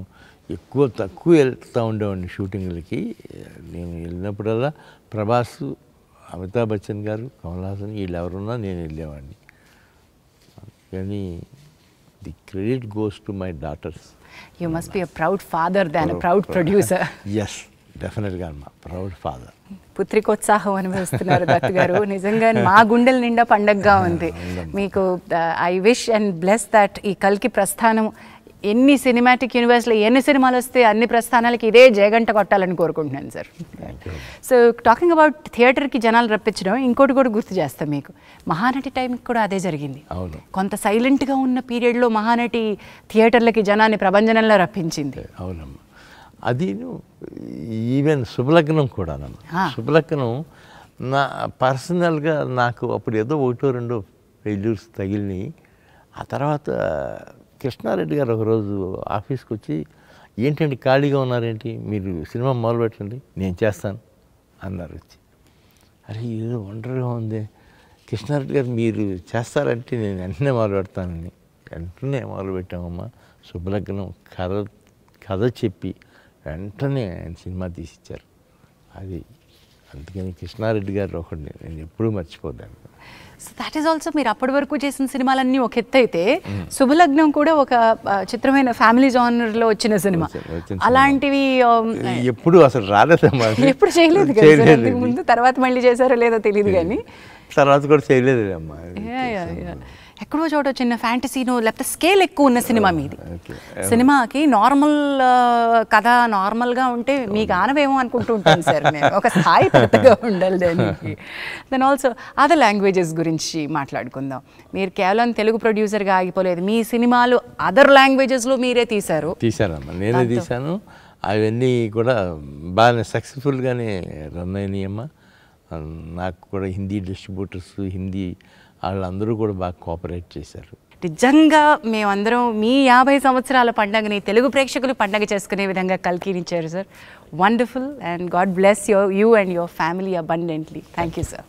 తక్కువ వెళ్తూ ఉండేవాడిని షూటింగ్లకి. నేను వెళ్ళినప్పుడల్లా ప్రభాస్, అమితాబ్ బచ్చన్ గారు, కమల్ హాసన్ వీళ్ళు ఎవరున్నా నేను వెళ్ళేవాడిని. కానీ the credit goes to my daughters.
You must be a proud father than a proud producer.
Yes, డెఫినెట్గా అమ్మా, ప్రౌడ్ ఫాదర్.
పుత్రికోత్సాహం అనుభవిస్తున్నారు దత్ గారు. నిజంగా మా గుండెల నిండా పండగగా ఉంది మీకు. I wish and bless that ఈ కల్కి ప్రస్థానం ఎన్ని సినిమాటిక్ యూనివర్స్లో ఎన్ని సినిమాలు వస్తే అన్ని ప్రస్థానాలకి ఇదే జయగంట కొట్టాలని కోరుకుంటున్నాను సార్. సో టాకింగ్ అబౌట్ థియేటర్కి జనాలు రప్పించడం, ఇంకోటి కూడా గుర్తు చేస్తాం మీకు, మహానటి టైంకి కూడా అదే జరిగింది. కొంత సైలెంట్గా ఉన్న పీరియడ్లో మహానటి థియేటర్లకి జనాన్ని ప్రభంజనంలో రప్పించింది.
అవునమ్మా, అది ఈవెన్ శుభలగ్నం కూడానమ్మా. శుభలగ్నం నా పర్సనల్గా నాకు అప్పుడు ఏదో 1-2 ఫెయిల్యూర్స్ తగిలినాయి. ఆ తర్వాత కృష్ణారెడ్డి గారు ఒకరోజు ఆఫీస్కి వచ్చి, ఏంటండి ఖాళీగా ఉన్నారేంటి, మీరు సినిమా మొదలు పెట్టండి నేను చేస్తాను అన్నారు వచ్చి. అరే ఏదో వండర్గా ఉంది కృష్ణారెడ్డి గారు, మీరు చేస్తారంటే నేను వెంటనే మొదలు పెడతానని వెంటనే మొదలు పెట్టామమ్మా. శుభలగ్నం కథ చెప్పి వెంటనే ఆయన సినిమా తీసిచ్చారు. అది అందుకని కృష్ణారెడ్డి గారు ఒకటి నేను ఎప్పుడూ మర్చిపోతాను.
సో దాట్ ఈస్ ఆల్సో మీరు అప్పటి వరకు చేసిన సినిమాలన్నీ ఒక ఎత్తు అయితే, శుభలగ్నం కూడా ఒక చిత్రమైన ఫ్యామిలీ జానర్లో వచ్చిన సినిమా. అలాంటివి
ఎప్పుడు అసలు రాలేదమ్మా,
ఎప్పుడు చేయలేదు కదా ముందు. తర్వాత మళ్ళీ చేశారో లేదో తెలియదు కానీ
తర్వాత కూడా చేయలేదు అమ్మా.
ఎక్కడో చోట చిన్న ఫ్యాంటసీనో లేకపోతే స్కేల్ ఎక్కువ ఉన్న సినిమా మీది. సినిమాకి నార్మల్ కథ నార్మల్గా ఉంటే మీకు ఆనవేమో అనుకుంటూ ఉంటాను సార్ నేను, ఒక స్థాయి పెద్దగా ఉండాలి దానికి. దెన్ ఆల్సో అదర్ లాంగ్వేజెస్ గురించి మాట్లాడుకుందాం. మీరు కేవలం తెలుగు ప్రొడ్యూసర్గా ఆగిపోలేదు, మీ సినిమాలు అదర్ లాంగ్వేజెస్లో మీరే
తీశారమ్మా. నేనే తీశాను. అవన్నీ కూడా బాగానే సక్సెస్ఫుల్గానే రన్ అయినాయమ్మా. నాకు కూడా హిందీ డిస్ట్రిబ్యూటర్స్, హిందీ వాళ్ళందరూ కూడా బాగా కోఆపరేట్ చేశారు.
నిజంగా మేమందరం మీ 50 సంవత్సరాల పండుగని తెలుగు ప్రేక్షకులు పండుగ చేసుకునే విధంగా కల్కినిచ్చారు sir. Wonderful, and God bless you and your family abundantly. Thank you sir.